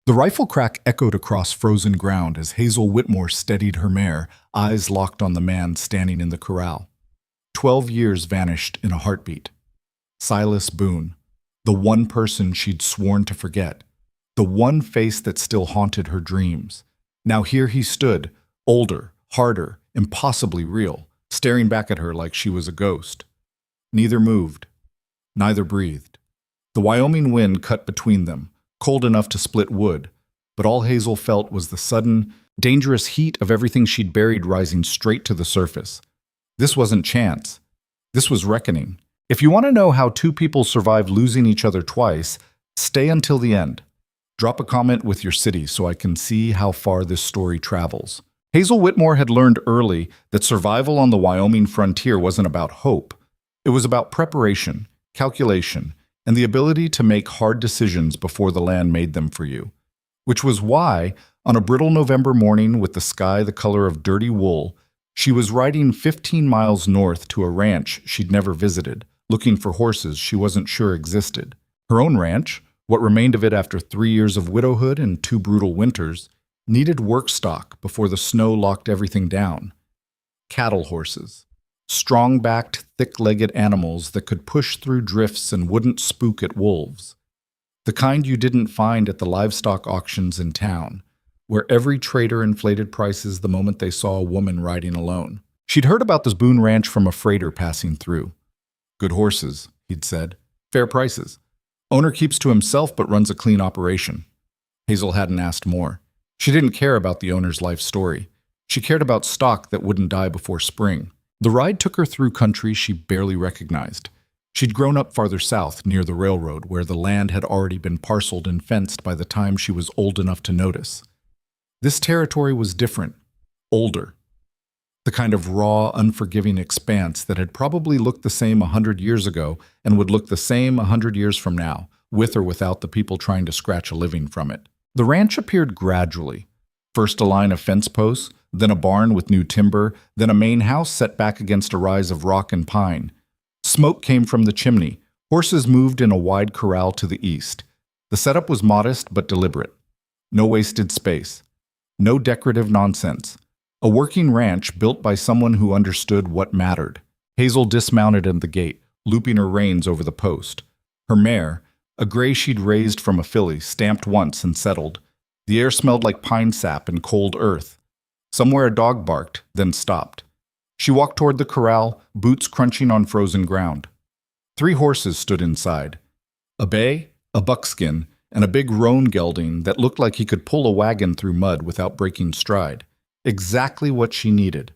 The rifle crack echoed across frozen ground as Hazel Whitmore steadied her mare, eyes locked on the man standing in the corral. 12 years vanished in a heartbeat. Silas Boone, the one person she'd sworn to forget, the one face that still haunted her dreams. Now here he stood, older, harder, impossibly real, staring back at her like she was a ghost. Neither moved. Neither breathed. The Wyoming wind cut between them, cold enough to split wood, but all Hazel felt was the sudden, dangerous heat of everything she'd buried rising straight to the surface. This wasn't chance. This was reckoning. If you want to know how two people survived losing each other twice, stay until the end. Drop a comment with your city so I can see how far this story travels. Hazel Whitmore had learned early that survival on the Wyoming frontier wasn't about hope. It was about preparation, calculation, and the ability to make hard decisions before the land made them for you. Which was why, on a brittle November morning with the sky the color of dirty wool, she was riding 15 miles north to a ranch she'd never visited, looking for horses she wasn't sure existed. Her own ranch, what remained of it after 3 years of widowhood and 2 brutal winters, needed work stock before the snow locked everything down. Cattle horses. Strong-backed, thick-legged animals that could push through drifts and wouldn't spook at wolves. The kind you didn't find at the livestock auctions in town, where every trader inflated prices the moment they saw a woman riding alone. She'd heard about this Boone ranch from a freighter passing through. Good horses, he'd said. Fair prices. Owner keeps to himself but runs a clean operation. Hazel hadn't asked more. She didn't care about the owner's life story. She cared about stock that wouldn't die before spring. The ride took her through country she barely recognized. She'd grown up farther south, near the railroad, where the land had already been parceled and fenced by the time she was old enough to notice. This territory was different, older. The kind of raw, unforgiving expanse that had probably looked the same 100 years ago and would look the same 100 years from now, with or without the people trying to scratch a living from it. The ranch appeared gradually. First a line of fence posts, then a barn with new timber, then a main house set back against a rise of rock and pine. Smoke came from the chimney. Horses moved in a wide corral to the east. The setup was modest but deliberate. No wasted space. No decorative nonsense. A working ranch built by someone who understood what mattered. Hazel dismounted at the gate, looping her reins over the post. Her mare, a gray she'd raised from a filly, stamped once and settled. The air smelled like pine sap and cold earth. Somewhere a dog barked, then stopped. She walked toward the corral, boots crunching on frozen ground. 3 horses stood inside. A bay, a buckskin, and a big roan gelding that looked like he could pull a wagon through mud without breaking stride. Exactly what she needed.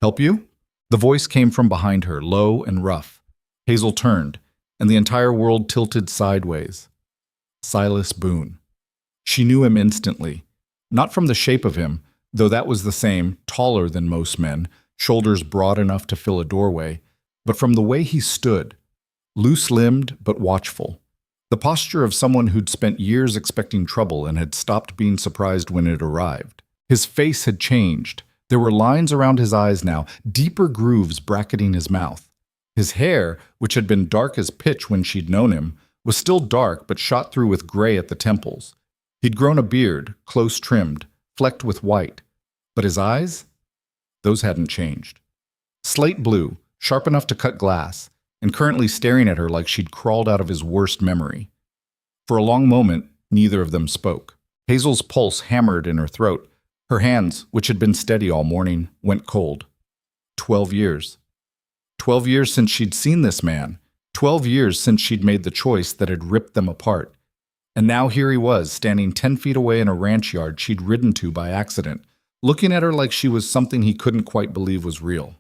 "Help you?" The voice came from behind her, low and rough. Hazel turned, and the entire world tilted sideways. Silas Boone. She knew him instantly. Not from the shape of him, though that was the same, taller than most men, shoulders broad enough to fill a doorway, but from the way he stood, loose-limbed but watchful. The posture of someone who'd spent years expecting trouble and had stopped being surprised when it arrived. His face had changed. There were lines around his eyes now, deeper grooves bracketing his mouth. His hair, which had been dark as pitch when she'd known him, was still dark but shot through with gray at the temples. He'd grown a beard, close trimmed, flecked with white. But his eyes? Those hadn't changed. Slate blue, sharp enough to cut glass, and currently staring at her like she'd crawled out of his worst memory. For a long moment, neither of them spoke. Hazel's pulse hammered in her throat. Her hands, which had been steady all morning, went cold. 12 years. 12 years since she'd seen this man. 12 years since she'd made the choice that had ripped them apart. And now here he was, standing 10 feet away in a ranch yard she'd ridden to by accident, looking at her like she was something he couldn't quite believe was real.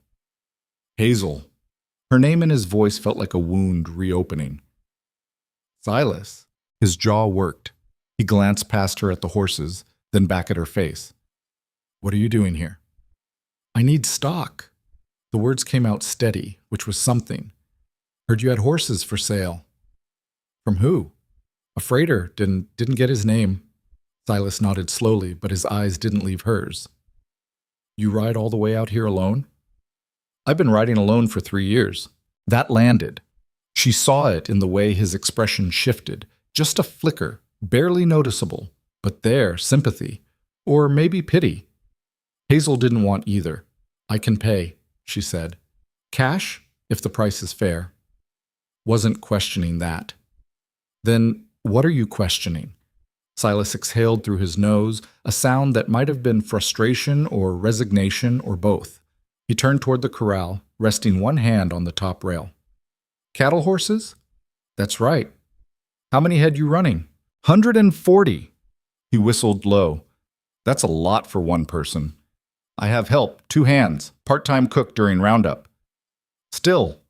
Hazel. Her name and his voice felt like a wound reopening. Silas. His jaw worked. He glanced past her at the horses, then back at her face. "What are you doing here?" "I need stock." The words came out steady, which was something. "Heard you had horses for sale." "From who?" "A freighter. Didn't get his name." Silas nodded slowly, but his eyes didn't leave hers. "You ride all the way out here alone?" "I've been riding alone for 3 years." That landed. She saw it in the way his expression shifted. Just a flicker, Barely noticeable, but there, sympathy. Or maybe pity. Hazel didn't want either. I can pay, she said. Cash, if the price is fair. Wasn't questioning that. Then what are you questioning? Silas exhaled through his nose, a sound that might have been frustration or resignation or both. He turned toward the corral, resting one hand on the top rail. Cattle horses? That's right. How many had you running? 140. He whistled low. That's a lot for one person. I have help, 2 hands, part-time cook during roundup. Still.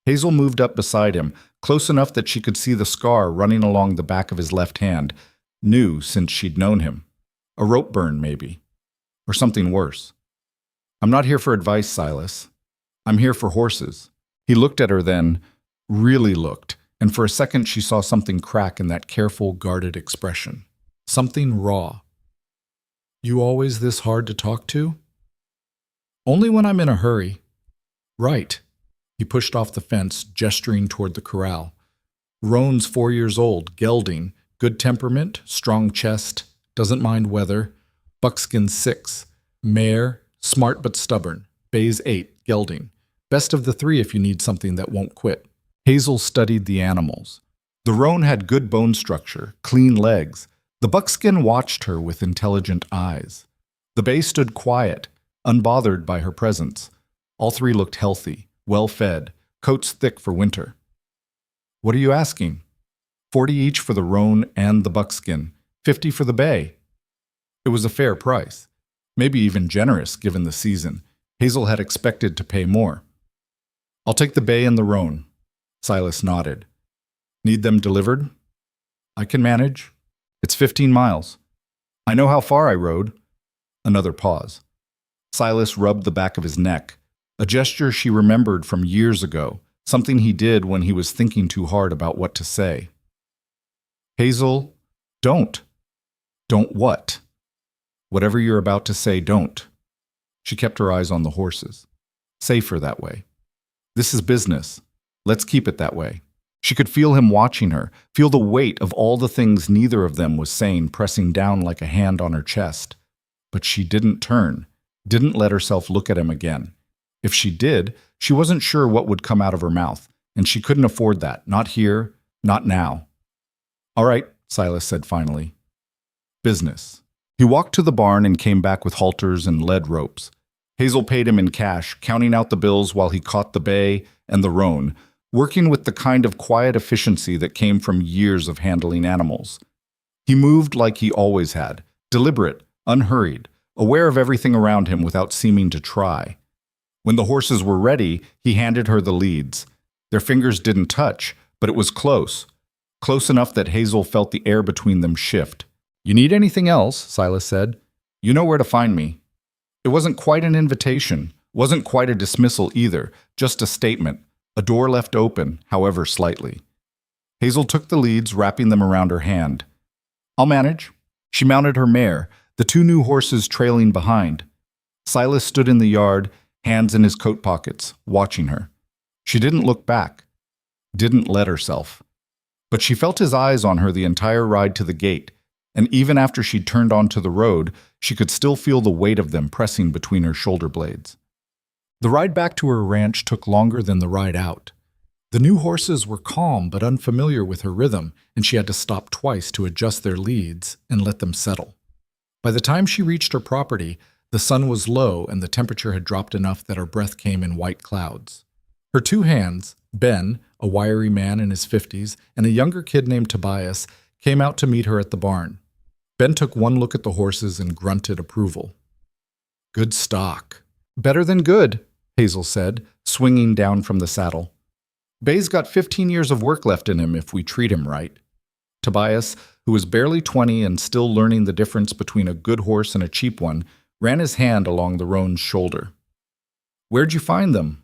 Hazel moved up beside him, close enough that she could see the scar running along the back of his left hand, new since she'd known him. A rope burn, maybe. Or something worse. I'm not here for advice, Silas. I'm here for horses. He looked at her then, really looked, and for a second she saw something crack in that careful, guarded expression. Something raw. You always this hard to talk to? Only when I'm in a hurry. Right. He pushed off the fence, gesturing toward the corral. Roan's 4 years old, gelding, good temperament, strong chest, doesn't mind weather. Buckskin 6, mare, smart but stubborn. Bays 8, gelding. Best of the 3 if you need something that won't quit. Hazel studied the animals. The roan had good bone structure, clean legs. The buckskin watched her with intelligent eyes. The bay stood quiet, unbothered by her presence. All 3 looked healthy, well-fed, coats thick for winter. What are you asking? 40 each for the roan and the buckskin, 50 for the bay. It was a fair price, maybe even generous given the season. Hazel had expected to pay more. I'll take the bay and the roan. Silas nodded. Need them delivered? I can manage. It's 15 miles. I know how far I rode. Another pause. Silas rubbed the back of his neck, a gesture she remembered from years ago, something he did when he was thinking too hard about what to say. Hazel, don't. Don't what? Whatever you're about to say, don't. She kept her eyes on the horses. Safer that way. This is business. Let's keep it that way. She could feel him watching her, feel the weight of all the things neither of them was saying pressing down like a hand on her chest. But she didn't turn, didn't let herself look at him again. If she did, she wasn't sure what would come out of her mouth, and she couldn't afford that, not here, not now. All right, Silas said finally. Business. He walked to the barn and came back with halters and lead ropes. Hazel paid him in cash, counting out the bills while he caught the bay and the roan, working with the kind of quiet efficiency that came from years of handling animals. He moved like he always had, deliberate, unhurried, aware of everything around him without seeming to try. When the horses were ready, he handed her the leads. Their fingers didn't touch, but it was close. Close enough that Hazel felt the air between them shift. You need anything else, Silas said. You know where to find me. It wasn't quite an invitation, wasn't quite a dismissal either, just a statement, a door left open, however slightly. Hazel took the leads, wrapping them around her hand. I'll manage. She mounted her mare, the 2 new horses trailing behind. Silas stood in the yard, hands in his coat pockets, watching her. She didn't look back, didn't let herself. But she felt his eyes on her the entire ride to the gate, and even after she turned onto the road, she could still feel the weight of them pressing between her shoulder blades. The ride back to her ranch took longer than the ride out. The new horses were calm but unfamiliar with her rhythm, and she had to stop twice to adjust their leads and let them settle. By the time she reached her property, the sun was low and the temperature had dropped enough that her breath came in white clouds. Her 2 hands, Ben, a wiry man in his 50s, and a younger kid named Tobias, came out to meet her at the barn. Ben took one look at the horses and grunted approval. Good stock. Better than good, Hazel said, swinging down from the saddle. Bay's got 15 years of work left in him if we treat him right. Tobias, who was barely 20 and still learning the difference between a good horse and a cheap one, ran his hand along the roan's shoulder. Where'd you find them?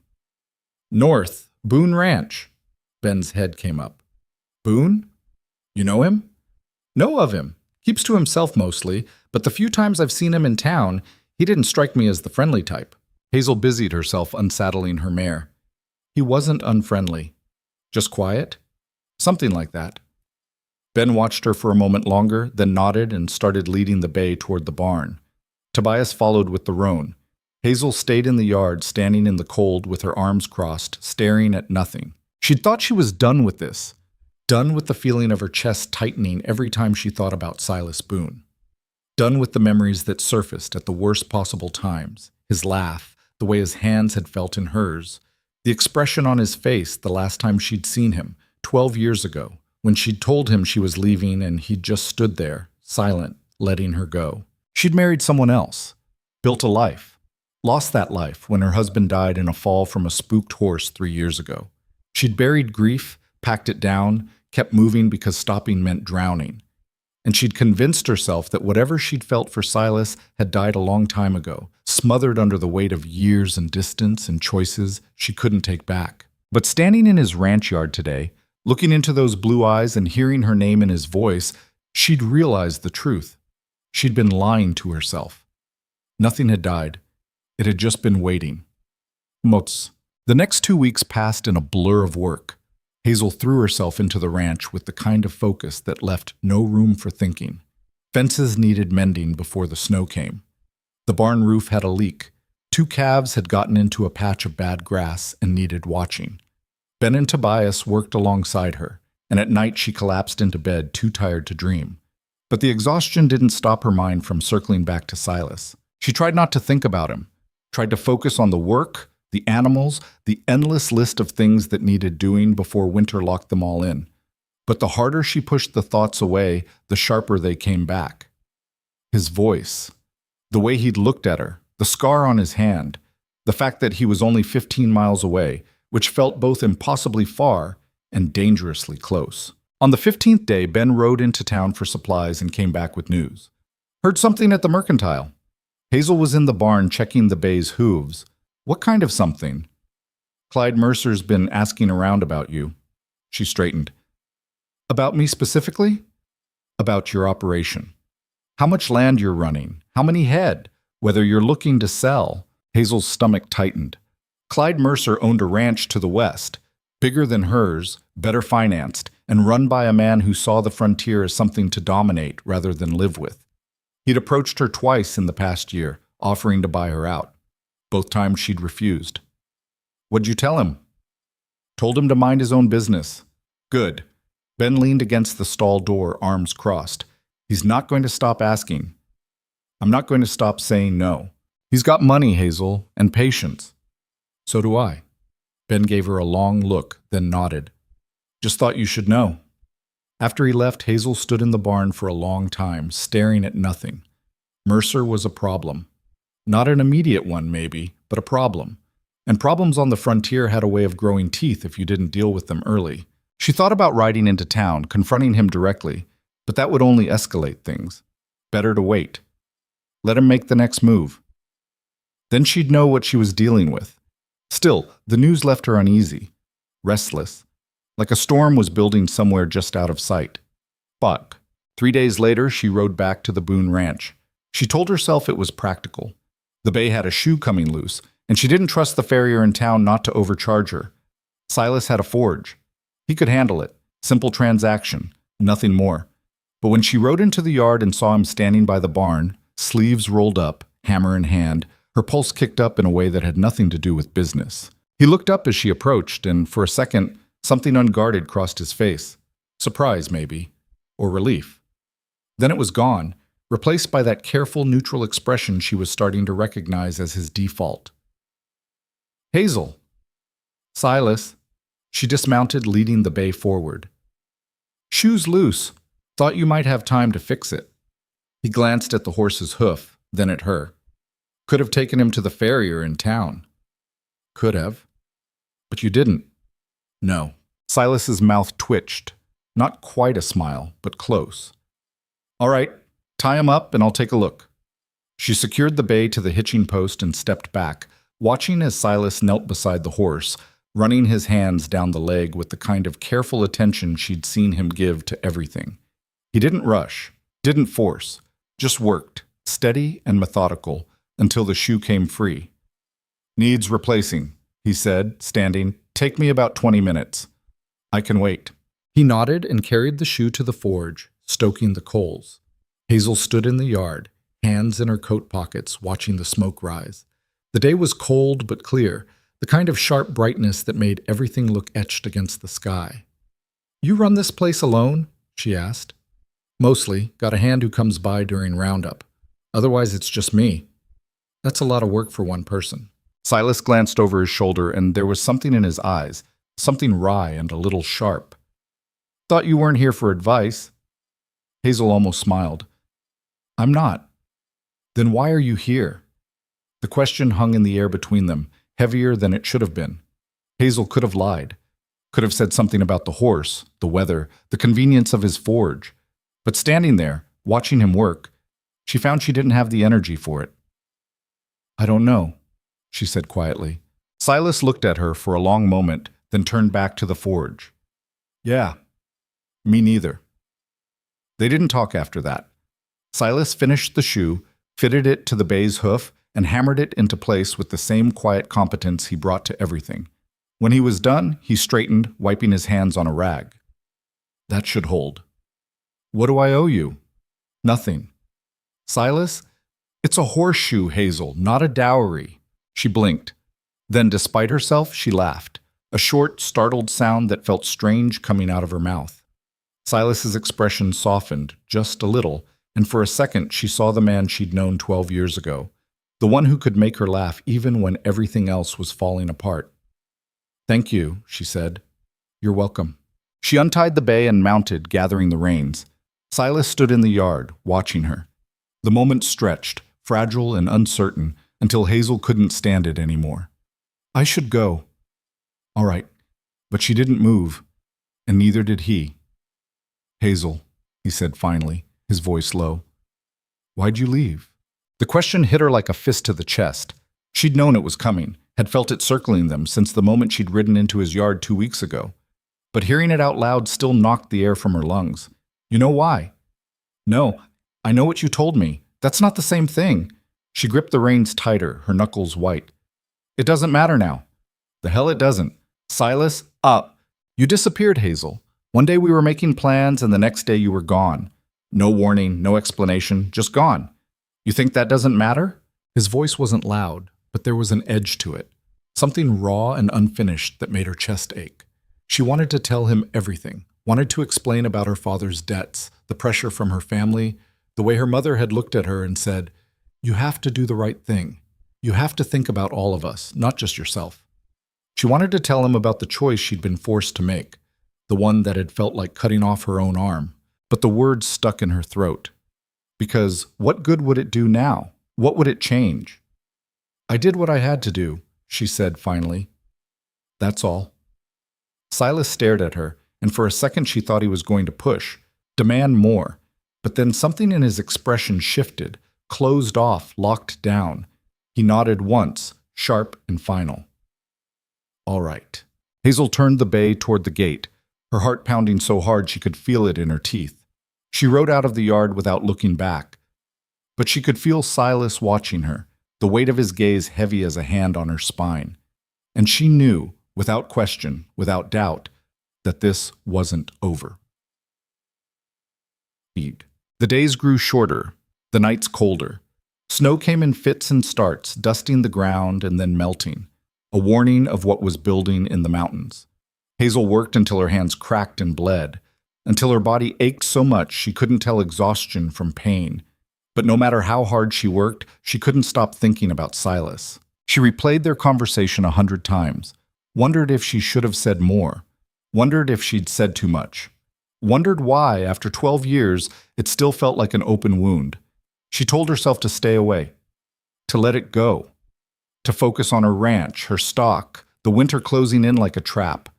North, Boone Ranch. Ben's head came up. Boone? You know him? Know of him. Keeps to himself mostly, but the few times I've seen him in town, he didn't strike me as the friendly type. Hazel busied herself unsaddling her mare. He wasn't unfriendly. Just quiet? Something like that. Ben watched her for a moment longer, then nodded and started leading the bay toward the barn. Tobias followed with the roan. Hazel stayed in the yard, standing in the cold with her arms crossed, staring at nothing. She'd thought she was done with this, done with the feeling of her chest tightening every time she thought about Silas Boone. Done with the memories that surfaced at the worst possible times, his laugh, the way his hands had felt in hers, the expression on his face the last time she'd seen him, 12 years ago, when she'd told him she was leaving and he'd just stood there, silent, letting her go. She'd married someone else, built a life, lost that life when her husband died in a fall from a spooked horse 3 years ago. She'd buried grief, packed it down, kept moving because stopping meant drowning. And she'd convinced herself that whatever she'd felt for Silas had died a long time ago, smothered under the weight of years and distance and choices she couldn't take back. But standing in his ranch yard today, looking into those blue eyes and hearing her name in his voice, she'd realized the truth. She'd been lying to herself. Nothing had died. It had just been waiting. Mots. The next 2 weeks passed in a blur of work. Hazel threw herself into the ranch with the kind of focus that left no room for thinking. Fences needed mending before the snow came. The barn roof had a leak. 2 calves had gotten into a patch of bad grass and needed watching. Ben and Tobias worked alongside her, and at night she collapsed into bed too tired to dream. But the exhaustion didn't stop her mind from circling back to Silas. She tried not to think about him, tried to focus on the work, the animals, the endless list of things that needed doing before winter locked them all in. But the harder she pushed the thoughts away, the sharper they came back. His voice, the way he'd looked at her, the scar on his hand, the fact that he was only 15 miles away, which felt both impossibly far and dangerously close. On the 15th day, Ben rode into town for supplies and came back with news. Heard something at the mercantile. Hazel was in the barn checking the bay's hooves. What kind of something? Clyde Mercer's been asking around about you. She straightened. About me specifically? About your operation. How much land you're running, how many head, whether you're looking to sell. Hazel's stomach tightened. Clyde Mercer owned a ranch to the west, bigger than hers, better financed, and run by a man who saw the frontier as something to dominate rather than live with. He'd approached her twice in the past year, offering to buy her out. Both times she'd refused. What'd you tell him? Told him to mind his own business. Good. Ben leaned against the stall door, arms crossed. He's not going to stop asking. I'm not going to stop saying no. He's got money, Hazel, and patience. So do I. Ben gave her a long look, then nodded. Just thought you should know. After he left, Hazel stood in the barn for a long time, staring at nothing. Mercer was a problem. Not an immediate one, maybe, but a problem. And problems on the frontier had a way of growing teeth if you didn't deal with them early. She thought about riding into town, confronting him directly, but that would only escalate things. Better to wait. Let him make the next move. Then she'd know what she was dealing with. Still, the news left her uneasy, restless, like a storm was building somewhere just out of sight. Fuck. 3 days later, she rode back to the Boone Ranch. She told herself it was practical. The bay had a shoe coming loose, and she didn't trust the farrier in town not to overcharge her. Silas had a forge. He could handle it. Simple transaction, nothing more. But when she rode into the yard and saw him standing by the barn, sleeves rolled up, hammer in hand, her pulse kicked up in a way that had nothing to do with business. He looked up as she approached, and for a second, something unguarded crossed his face. Surprise, maybe. Or relief. Then it was gone, replaced by that careful, neutral expression she was starting to recognize as his default. Hazel. Silas. She dismounted, leading the bay forward. Shoes loose. Thought you might have time to fix it. He glanced at the horse's hoof, then at her. Could have taken him to the farrier in town. Could have. But you didn't. No. Silas's mouth twitched. Not quite a smile, but close. All right. Tie him up and I'll take a look. She secured the bay to the hitching post and stepped back, watching as Silas knelt beside the horse, running his hands down the leg with the kind of careful attention she'd seen him give to everything. He didn't rush, didn't force, just worked, steady and methodical, until the shoe came free. Needs replacing, he said, standing. Take me about 20 minutes. I can wait. He nodded and carried the shoe to the forge, stoking the coals. Hazel stood in the yard, hands in her coat pockets, watching the smoke rise. The day was cold but clear, the kind of sharp brightness that made everything look etched against the sky. "You run this place alone?" she asked. "Mostly. Got a hand who comes by during roundup. Otherwise, it's just me." "That's a lot of work for one person." Silas glanced over his shoulder, and there was something in his eyes, something wry and a little sharp. "Thought you weren't here for advice." Hazel almost smiled. "I'm not." "Then why are you here?" The question hung in the air between them, heavier than it should have been. Hazel could have lied, could have said something about the horse, the weather, the convenience of his forge. But standing there, watching him work, she found she didn't have the energy for it. "I don't know," she said quietly. Silas looked at her for a long moment, then turned back to the forge. "Yeah, me neither." They didn't talk after that. Silas finished the shoe, fitted it to the bay's hoof, and hammered it into place with the same quiet competence he brought to everything. When he was done, he straightened, wiping his hands on a rag. "That should hold." "What do I owe you?" "Nothing." "Silas, it's a horseshoe, Hazel, not a dowry." She blinked. Then, despite herself, she laughed, a short, startled sound that felt strange coming out of her mouth. Silas's expression softened just a little, and for a second she saw the man she'd known 12 years ago, the one who could make her laugh even when everything else was falling apart. "Thank you," she said. "You're welcome." She untied the bay and mounted, gathering the reins. Silas stood in the yard, watching her. The moment stretched, fragile and uncertain, until Hazel couldn't stand it anymore. "I should go." "All right." But she didn't move, and neither did he. "Hazel," he said finally, his voice low. "Why'd you leave?" The question hit her like a fist to the chest. She'd known it was coming, had felt it circling them since the moment she'd ridden into his yard 2 weeks ago. But hearing it out loud still knocked the air from her lungs. "You know why?" "No, I know what you told me. That's not the same thing." She gripped the reins tighter, her knuckles white. "It doesn't matter now." "The hell it doesn't." "Silas, up." "You disappeared, Hazel. One day we were making plans, and the next day you were gone. No warning, no explanation, just gone. You think that doesn't matter?" His voice wasn't loud, but there was an edge to it, something raw and unfinished that made her chest ache. She wanted to tell him everything, wanted to explain about her father's debts, the pressure from her family, the way her mother had looked at her and said, "You have to do the right thing. You have to think about all of us, not just yourself." She wanted to tell him about the choice she'd been forced to make, the one that had felt like cutting off her own arm, but the words stuck in her throat. Because what good would it do now? What would it change? "I did what I had to do," she said finally. "That's all." Silas stared at her, and for a second she thought he was going to push, demand more, but then something in his expression shifted, closed off, locked down. He nodded once, sharp and final. "All right." Hazel turned the bay toward the gate, her heart pounding so hard she could feel it in her teeth. She rode out of the yard without looking back. But she could feel Silas watching her, the weight of his gaze heavy as a hand on her spine. And she knew, without question, without doubt, that this wasn't over. The days grew shorter, the nights colder. Snow came in fits and starts, dusting the ground and then melting, a warning of what was building in the mountains. Hazel worked until her hands cracked and bled, until her body ached so much she couldn't tell exhaustion from pain. But no matter how hard she worked, she couldn't stop thinking about Silas. She replayed their conversation 100 times, wondered if she should have said more, wondered if she'd said too much, wondered why, after 12 years, it still felt like an open wound. She told herself to stay away, to let it go, to focus on her ranch, her stock, the winter closing in like a trap.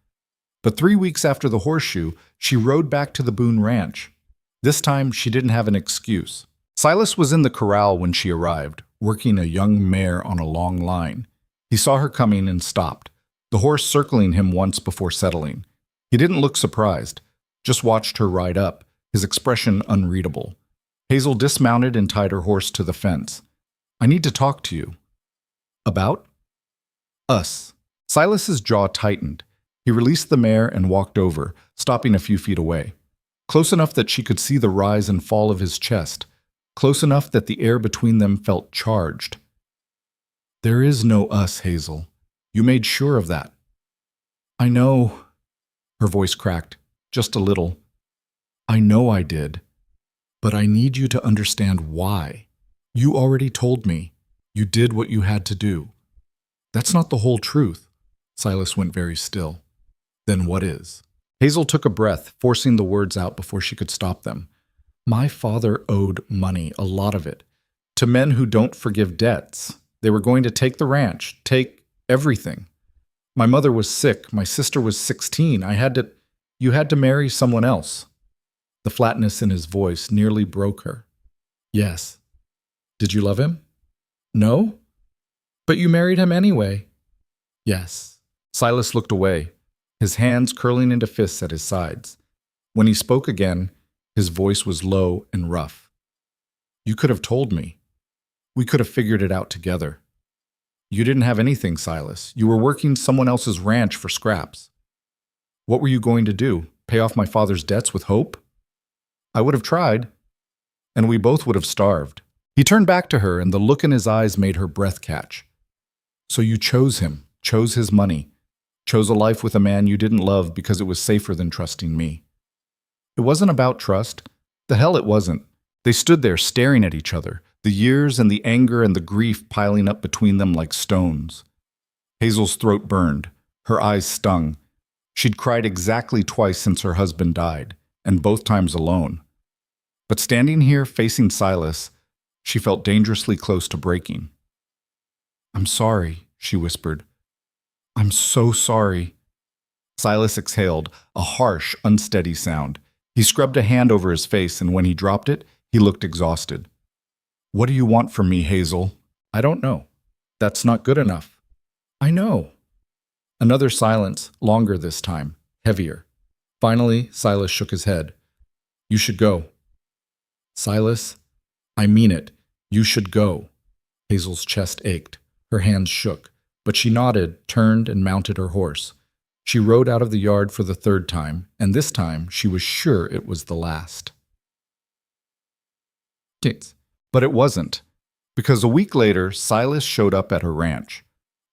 But 3 weeks after the horseshoe, she rode back to the Boone Ranch. This time, she didn't have an excuse. Silas was in the corral when she arrived, working a young mare on a long line. He saw her coming and stopped, the horse circling him once before settling. He didn't look surprised, just watched her ride up, his expression unreadable. Hazel dismounted and tied her horse to the fence. "I need to talk to you." "About?" "Us." Silas's jaw tightened. He released the mare and walked over, stopping a few feet away. Close enough that she could see the rise and fall of his chest. Close enough that the air between them felt charged. "There is no us, Hazel. You made sure of that." "I know." Her voice cracked, just a little. "I know I did. But I need you to understand why. You already told me. You did what you had to do." "That's not the whole truth." Silas went very still. "Then what is?" Hazel took a breath, forcing the words out before she could stop them. "My father owed money, a lot of it, to men who don't forgive debts. They were going to take the ranch, take everything. My mother was sick. My sister was 16. You had to marry someone else." The flatness in his voice nearly broke her. "Yes." "Did you love him?" "No." "But you married him anyway." "Yes." Silas looked away, his hands curling into fists at his sides. When he spoke again, his voice was low and rough. "You could have told me. We could have figured it out together. You didn't have anything, Silas. You were working someone else's ranch for scraps. What were you going to do? Pay off my father's debts with hope? I would have tried, and we both would have starved." He turned back to her, and the look in his eyes made her breath catch. "So you chose him, chose his money, chose a life with a man you didn't love because it was safer than trusting me." It wasn't about trust. The hell it wasn't. They stood there staring at each other, the years and the anger and the grief piling up between them like stones. Hazel's throat burned. Her eyes stung. She'd cried exactly twice since her husband died, and both times alone. But standing here facing Silas, she felt dangerously close to breaking. "I'm sorry," she whispered. "I'm so sorry." Silas exhaled, a harsh, unsteady sound. He scrubbed a hand over his face, and when he dropped it, he looked exhausted. "What do you want from me, Hazel?" "I don't know. That's not good enough." "I know." Another silence, longer this time, heavier. Finally, Silas shook his head. "You should go." "Silas, I mean it. You should go." Hazel's chest ached. Her hands shook, but she nodded, turned, and mounted her horse. She rode out of the yard for the third time, and this time she was sure it was the last. But it wasn't, because a week later, Silas showed up at her ranch.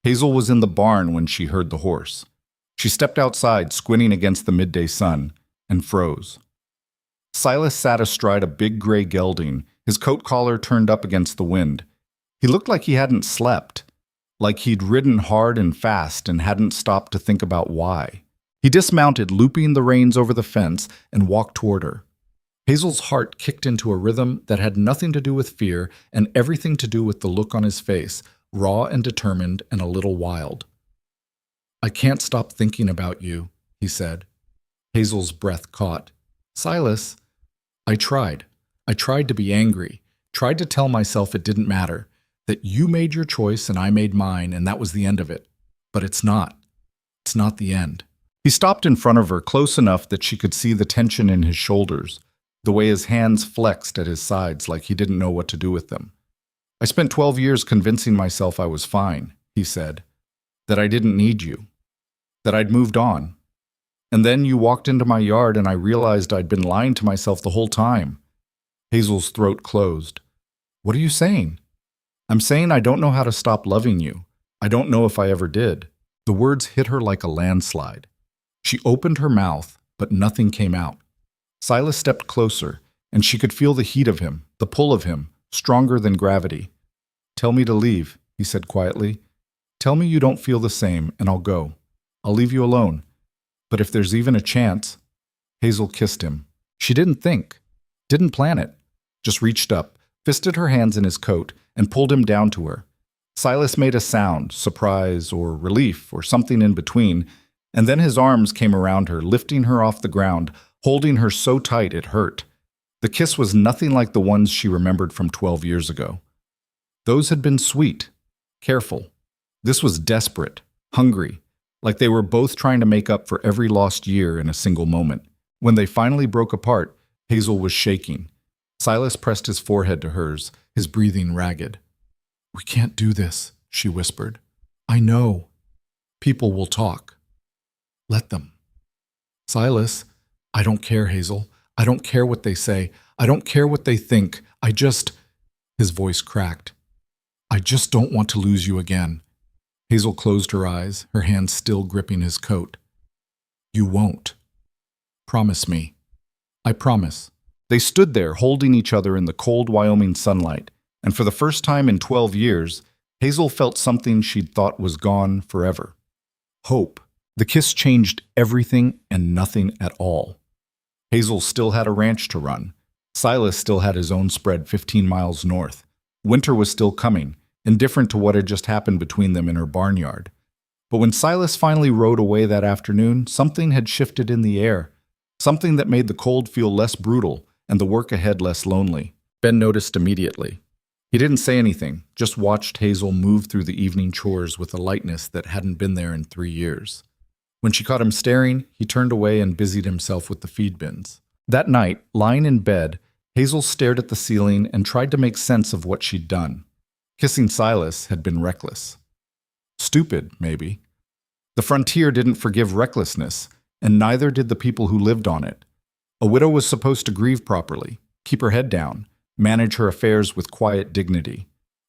Hazel was in the barn when she heard the horse. She stepped outside, squinting against the midday sun, and froze. Silas sat astride a big gray gelding, his coat collar turned up against the wind. He looked like he hadn't slept, like he'd ridden hard and fast and hadn't stopped to think about why. He dismounted, looping the reins over the fence, and walked toward her. Hazel's heart kicked into a rhythm that had nothing to do with fear and everything to do with the look on his face, raw and determined and a little wild. "I can't stop thinking about you," he said. Hazel's breath caught. "Silas, I tried. I tried to be angry, tried to tell myself it didn't matter, that you made your choice and I made mine, and that was the end of it. But it's not. It's not the end." He stopped in front of her, close enough that she could see the tension in his shoulders, the way his hands flexed at his sides like he didn't know what to do with them. "I spent 12 years convincing myself I was fine," he said, "that I didn't need you, that I'd moved on. And then you walked into my yard and I realized I'd been lying to myself the whole time." Hazel's throat closed. "What are you saying?" "I'm saying I don't know how to stop loving you. I don't know if I ever did." The words hit her like a landslide. She opened her mouth, but nothing came out. Silas stepped closer, and she could feel the heat of him, the pull of him, stronger than gravity. "Tell me to leave," he said quietly. "Tell me you don't feel the same, and I'll go. I'll leave you alone. But if there's even a chance—" Hazel kissed him. She didn't think, didn't plan it, just reached up, fisted her hands in his coat, and pulled him down to her. Silas made a sound, surprise or relief or something in between, and then his arms came around her, lifting her off the ground, holding her so tight it hurt. The kiss was nothing like the ones she remembered from 12 years ago. Those had been sweet, careful. This was desperate, hungry, like they were both trying to make up for every lost year in a single moment. When they finally broke apart, Hazel was shaking. Silas pressed his forehead to hers, his breathing ragged. "We can't do this," she whispered. "I know. People will talk." Let them. Silas, I don't care, Hazel. I don't care what they say. I don't care what they think. His voice cracked. I just don't want to lose you again. Hazel closed her eyes, her hand still gripping his coat. You won't. Promise me. I promise. They stood there holding each other in the cold Wyoming sunlight, and for the first time in 12 years, Hazel felt something she'd thought was gone forever. Hope. The kiss changed everything and nothing at all. Hazel still had a ranch to run. Silas still had his own spread 15 miles north. Winter was still coming, indifferent to what had just happened between them in her barnyard. But when Silas finally rode away that afternoon, something had shifted in the air, something that made the cold feel less brutal and the work ahead less lonely. Ben noticed immediately. He didn't say anything, just watched Hazel move through the evening chores with a lightness that hadn't been there in 3 years. When she caught him staring, he turned away and busied himself with the feed bins. That night, lying in bed, Hazel stared at the ceiling and tried to make sense of what she'd done. Kissing Silas had been reckless. Stupid, maybe. The frontier didn't forgive recklessness, and neither did the people who lived on it. A widow was supposed to grieve properly, keep her head down, manage her affairs with quiet dignity.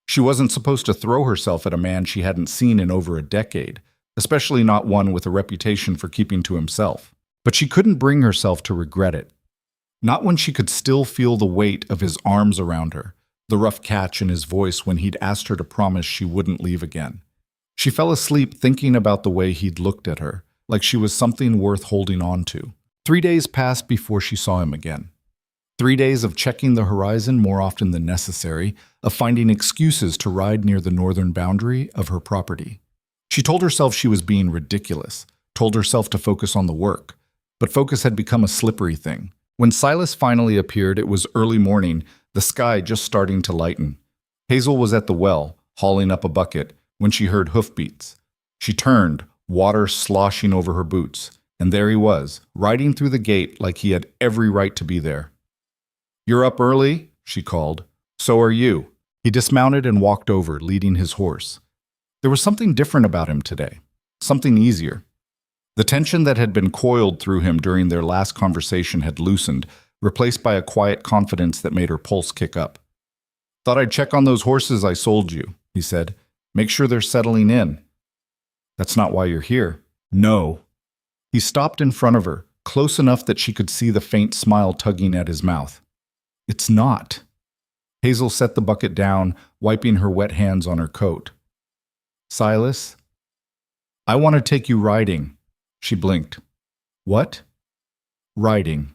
She wasn't supposed to throw herself at a man she hadn't seen in over a decade, especially not one with a reputation for keeping to himself. But she couldn't bring herself to regret it. Not when she could still feel the weight of his arms around her, the rough catch in his voice when he'd asked her to promise she wouldn't leave again. She fell asleep thinking about the way he'd looked at her, like she was something worth holding on to. 3 days passed before she saw him again. 3 days of checking the horizon more often than necessary, of finding excuses to ride near the northern boundary of her property. She told herself she was being ridiculous, told herself to focus on the work, but focus had become a slippery thing. When Silas finally appeared, it was early morning, the sky just starting to lighten. Hazel was at the well, hauling up a bucket, when she heard hoofbeats. She turned, water sloshing over her boots, and there he was, riding through the gate like he had every right to be there. "You're up early?" she called. "So are you." He dismounted and walked over, leading his horse. There was something different about him today, something easier. The tension that had been coiled through him during their last conversation had loosened, replaced by a quiet confidence that made her pulse kick up. "Thought I'd check on those horses I sold you," he said. "Make sure they're settling in." "That's not why you're here." "No." He stopped in front of her, close enough that she could see the faint smile tugging at his mouth. "It's not." Hazel set the bucket down, wiping her wet hands on her coat. "Silas, I want to take you riding." She blinked. "What?" "Riding.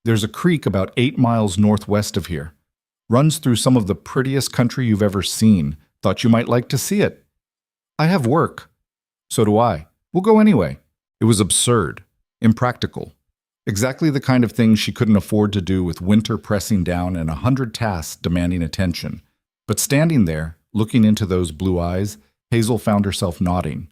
There's a creek about 8 miles northwest of here. Runs through some of the prettiest country you've ever seen. Thought you might like to see it." "I have work." "So do I. We'll go anyway." It was absurd, impractical. Exactly the kind of thing she couldn't afford to do with winter pressing down and 100 tasks demanding attention. But standing there, looking into those blue eyes, Hazel found herself nodding.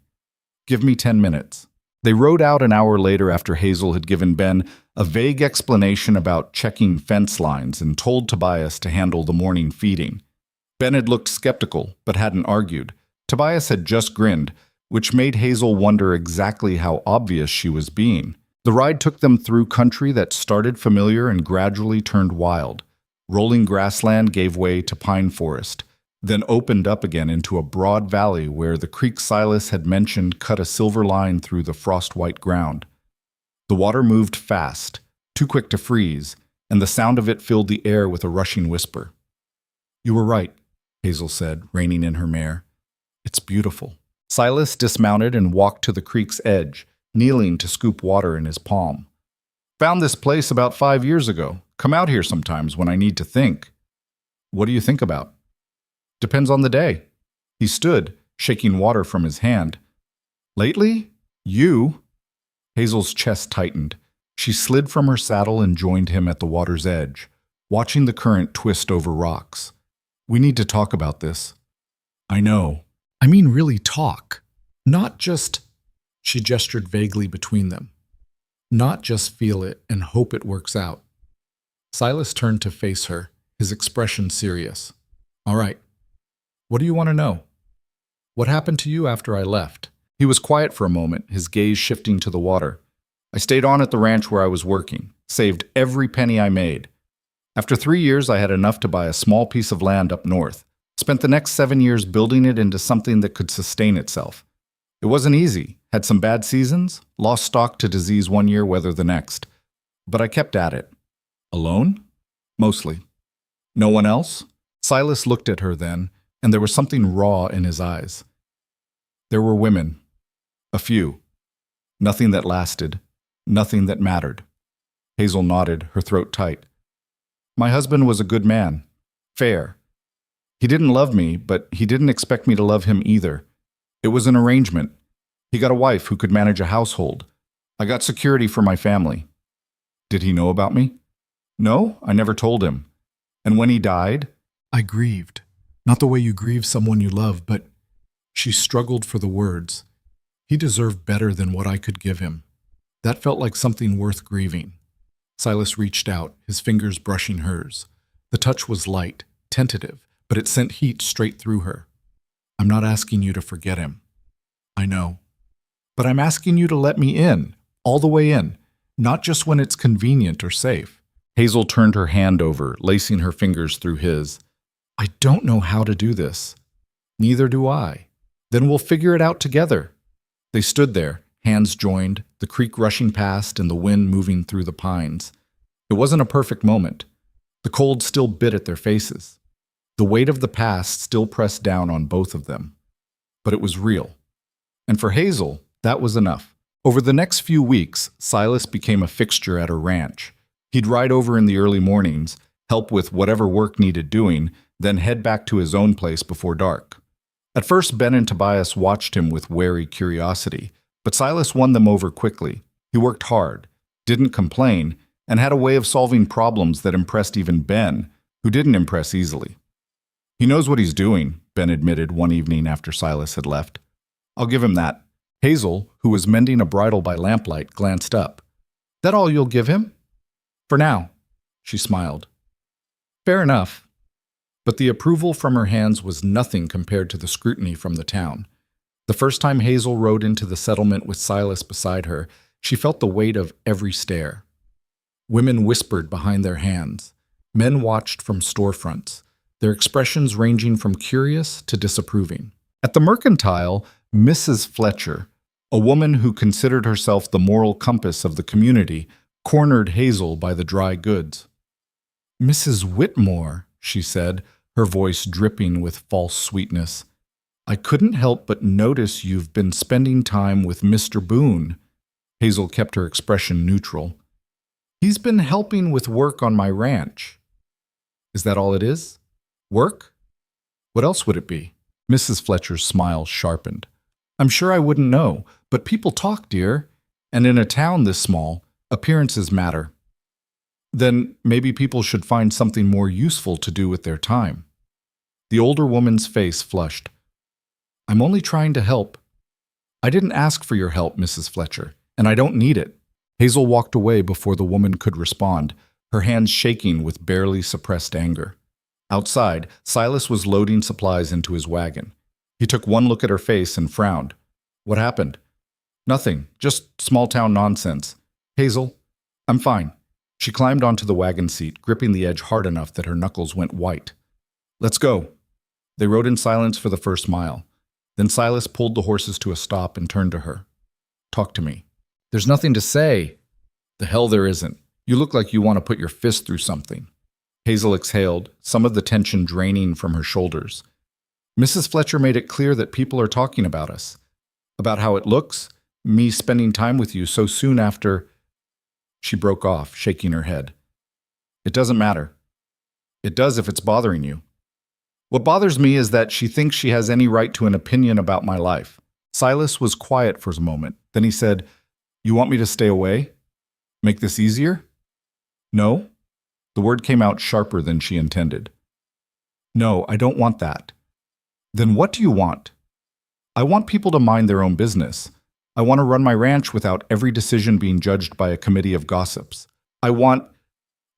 "Give me 10 minutes." They rode out an hour later after Hazel had given Ben a vague explanation about checking fence lines and told Tobias to handle the morning feeding. Ben had looked skeptical, but hadn't argued. Tobias had just grinned, which made Hazel wonder exactly how obvious she was being. The ride took them through country that started familiar and gradually turned wild. Rolling grassland gave way to pine forest, then opened up again into a broad valley where the creek Silas had mentioned cut a silver line through the frost-white ground. The water moved fast, too quick to freeze, and the sound of it filled the air with a rushing whisper. "You were right," Hazel said, reining in her mare. "It's beautiful." Silas dismounted and walked to the creek's edge, kneeling to scoop water in his palm. "Found this place about 5 years ago. Come out here sometimes when I need to think." "What do you think about?" "Depends on the day." He stood, shaking water from his hand. "Lately? You?" Hazel's chest tightened. She slid from her saddle and joined him at the water's edge, watching the current twist over rocks. "We need to talk about this." "I know. I mean really talk. Not just—" She gestured vaguely between them. "Not just feel it and hope it works out." Silas turned to face her, his expression serious. "All right. What do you want to know?" "What happened to you after I left?" He was quiet for a moment, his gaze shifting to the water. I stayed on at the ranch where I was working, saved every penny I made. After 3 years, I had enough to buy a small piece of land up north. Spent the next 7 years building it into something that could sustain itself. It wasn't easy. Had some bad seasons, lost stock to disease 1 year, weather the next. But I kept at it. Alone? Mostly. No one else? Silas looked at her then, and there was something raw in his eyes. There were women. A few. Nothing that lasted. Nothing that mattered. Hazel nodded, her throat tight. My husband was a good man. Fair. He didn't love me, but he didn't expect me to love him either. It was an arrangement. He got a wife who could manage a household. I got security for my family. Did he know about me? No, I never told him. And when he died, I grieved. Not the way you grieve someone you love, but she struggled for the words. He deserved better than what I could give him. That felt like something worth grieving. Silas reached out, his fingers brushing hers. The touch was light, tentative, but it sent heat straight through her. I'm not asking you to forget him. I know. But I'm asking you to let me in, all the way in, not just when it's convenient or safe. Hazel turned her hand over, lacing her fingers through his. I don't know how to do this. Neither do I. Then we'll figure it out together. They stood there, hands joined, the creek rushing past and the wind moving through the pines. It wasn't a perfect moment. The cold still bit at their faces. The weight of the past still pressed down on both of them. But it was real. And for Hazel, that was enough. Over the next few weeks, Silas became a fixture at her ranch. He'd ride over in the early mornings, help with whatever work needed doing, then head back to his own place before dark. At first, Ben and Tobias watched him with wary curiosity, but Silas won them over quickly. He worked hard, didn't complain, and had a way of solving problems that impressed even Ben, who didn't impress easily. He knows what he's doing, Ben admitted one evening after Silas had left. I'll give him that. Hazel, who was mending a bridle by lamplight, glanced up. That all you'll give him? For now, she smiled. Fair enough. But the approval from her hands was nothing compared to the scrutiny from the town. The first time Hazel rode into the settlement with Silas beside her, she felt the weight of every stare. Women whispered behind their hands. Men watched from storefronts, their expressions ranging from curious to disapproving. At the Mercantile, Mrs. Fletcher, a woman who considered herself the moral compass of the community, cornered Hazel by the dry goods. Mrs. Whitmore, she said, her voice dripping with false sweetness. I couldn't help but notice you've been spending time with Mr. Boone. Hazel kept her expression neutral. He's been helping with work on my ranch. Is that all it is? Work? What else would it be? Mrs. Fletcher's smile sharpened. I'm sure I wouldn't know, but people talk, dear. And in a town this small, appearances matter. Then maybe people should find something more useful to do with their time. The older woman's face flushed. I'm only trying to help. I didn't ask for your help, Mrs. Fletcher, and I don't need it. Hazel walked away before the woman could respond, her hands shaking with barely suppressed anger. Outside, Silas was loading supplies into his wagon. He took one look at her face and frowned. What happened? Nothing, just small-town nonsense. Hazel, I'm fine. She climbed onto the wagon seat, gripping the edge hard enough that her knuckles went white. Let's go. They rode in silence for the first mile. Then Silas pulled the horses to a stop and turned to her. Talk to me. There's nothing to say. The hell there isn't. You look like you want to put your fist through something. Hazel exhaled, some of the tension draining from her shoulders. Mrs. Fletcher made it clear that people are talking about us. About how it looks, me spending time with you so soon after... She broke off, shaking her head. It doesn't matter. It does if it's bothering you. What bothers me is that she thinks she has any right to an opinion about my life. Silas was quiet for a moment. Then he said, You want me to stay away? Make this easier? No? The word came out sharper than she intended. No, I don't want that. Then what do you want? I want people to mind their own business. I want to run my ranch without every decision being judged by a committee of gossips. I want...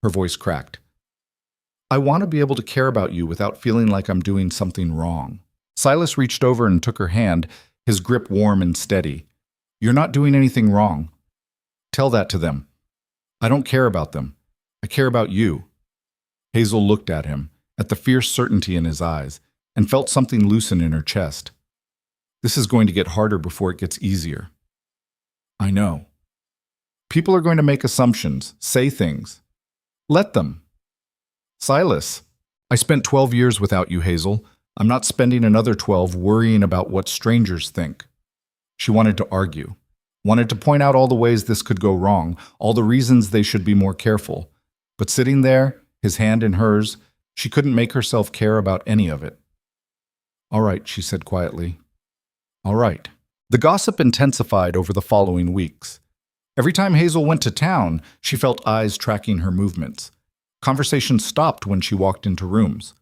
Her voice cracked. I want to be able to care about you without feeling like I'm doing something wrong. Silas reached over and took her hand, his grip warm and steady. "You're not doing anything wrong. Tell that to them. I don't care about them. I care about you." Hazel looked at him, at the fierce certainty in his eyes, and felt something loosen in her chest. "This is going to get harder before it gets easier." "I know. People are going to make assumptions, say things. Let them." "Silas, I spent 12 years without you, Hazel. I'm not spending another 12 worrying about what strangers think." She wanted to argue, wanted to point out all the ways this could go wrong, all the reasons they should be more careful. But sitting there, his hand in hers, she couldn't make herself care about any of it. "All right," she said quietly. "All right." The gossip intensified over the following weeks. Every time Hazel went to town, she felt eyes tracking her movements. Conversation stopped when she walked into rooms.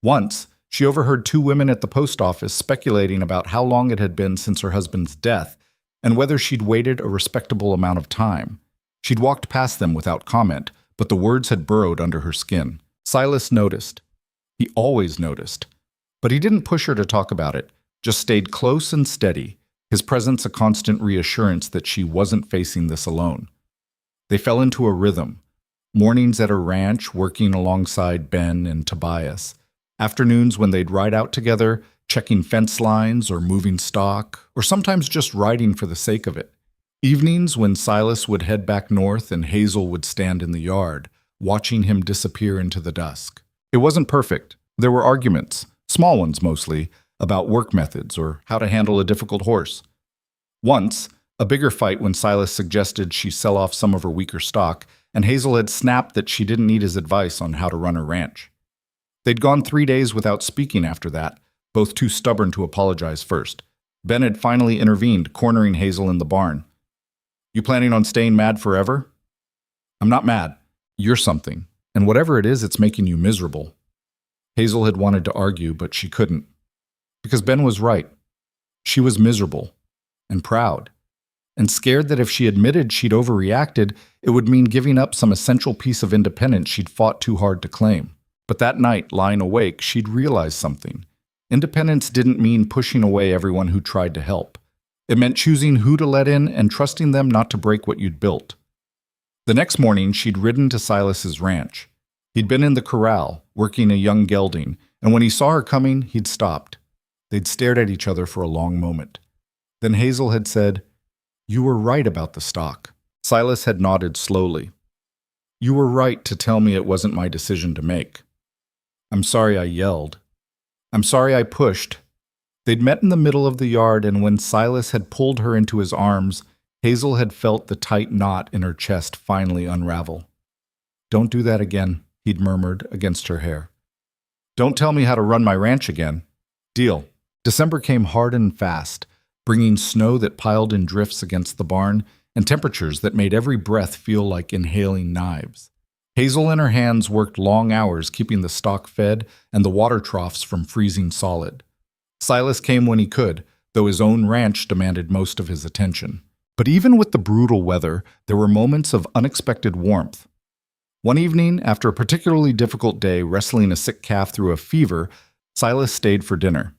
Once, she overheard two women at the post office speculating about how long it had been since her husband's death and whether she'd waited a respectable amount of time. She'd walked past them without comment, but the words had burrowed under her skin. Silas noticed. He always noticed. But he didn't push her to talk about it, just stayed close and steady, his presence a constant reassurance that she wasn't facing this alone. They fell into a rhythm. Mornings at her ranch, working alongside Ben and Tobias. Afternoons when they'd ride out together, checking fence lines or moving stock, or sometimes just riding for the sake of it. Evenings when Silas would head back north and Hazel would stand in the yard, watching him disappear into the dusk. It wasn't perfect. There were arguments, small ones mostly, about work methods or how to handle a difficult horse. Once, a bigger fight when Silas suggested she sell off some of her weaker stock, and Hazel had snapped that she didn't need his advice on how to run her ranch. They'd gone 3 days without speaking after that, both too stubborn to apologize first. Ben had finally intervened, cornering Hazel in the barn. "You planning on staying mad forever?" "I'm not mad. You're something. And whatever it is, it's making you miserable." Hazel had wanted to argue, but she couldn't. Because Ben was right. She was miserable and proud, and scared that if she admitted she'd overreacted, it would mean giving up some essential piece of independence she'd fought too hard to claim. But that night, lying awake, she'd realized something. Independence didn't mean pushing away everyone who tried to help. It meant choosing who to let in and trusting them not to break what you'd built. The next morning, she'd ridden to Silas's ranch. He'd been in the corral, working a young gelding, and when he saw her coming, he'd stopped. They'd stared at each other for a long moment. Then Hazel had said, "You were right about the stock." Silas had nodded slowly. "You were right to tell me it wasn't my decision to make. I'm sorry I yelled. I'm sorry I pushed." They'd met in the middle of the yard, and when Silas had pulled her into his arms, Hazel had felt the tight knot in her chest finally unravel. "Don't do that again," he'd murmured against her hair. "Don't tell me how to run my ranch again. Deal." December came hard and fast, bringing snow that piled in drifts against the barn and temperatures that made every breath feel like inhaling knives. Hazel and her hands worked long hours keeping the stock fed and the water troughs from freezing solid. Silas came when he could, though his own ranch demanded most of his attention. But even with the brutal weather, there were moments of unexpected warmth. One evening, after a particularly difficult day wrestling a sick calf through a fever, Silas stayed for dinner.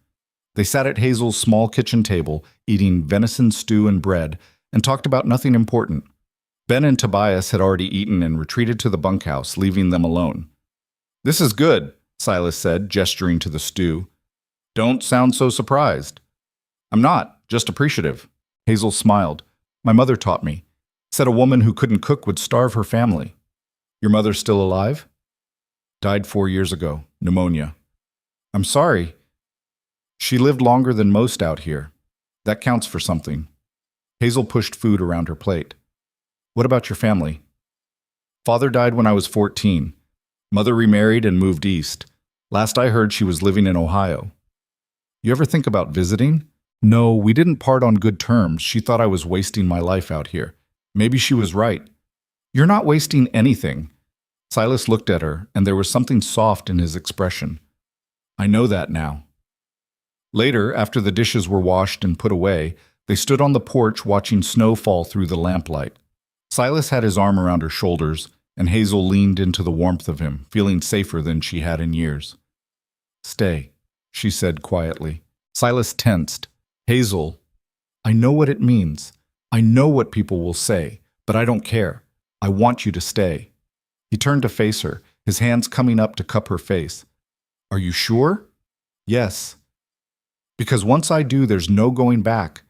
They sat at Hazel's small kitchen table, eating venison stew and bread, and talked about nothing important. Ben and Tobias had already eaten and retreated to the bunkhouse, leaving them alone. "This is good," Silas said, gesturing to the stew. "Don't sound so surprised." "I'm not, just appreciative." Hazel smiled. "My mother taught me. Said a woman who couldn't cook would starve her family." "Your mother's still alive?" "Died 4 years ago, pneumonia." "I'm sorry." "She lived longer than most out here. That counts for something." Hazel pushed food around her plate. "What about your family?" "Father died when I was 14. Mother remarried and moved east. Last I heard, she was living in Ohio." "You ever think about visiting?" "No, we didn't part on good terms. She thought I was wasting my life out here. Maybe she was right." "You're not wasting anything." Silas looked at her, and there was something soft in his expression. "I know that now." Later, after the dishes were washed and put away, they stood on the porch watching snow fall through the lamplight. Silas had his arm around her shoulders, and Hazel leaned into the warmth of him, feeling safer than she had in years. "Stay," she said quietly. Silas tensed. Hazel, I know what it means. I know what people will say, but I don't care. I want you to stay. He turned to face her, his hands coming up to cup her face. Are you sure? Yes. Because once I do, there's no going back.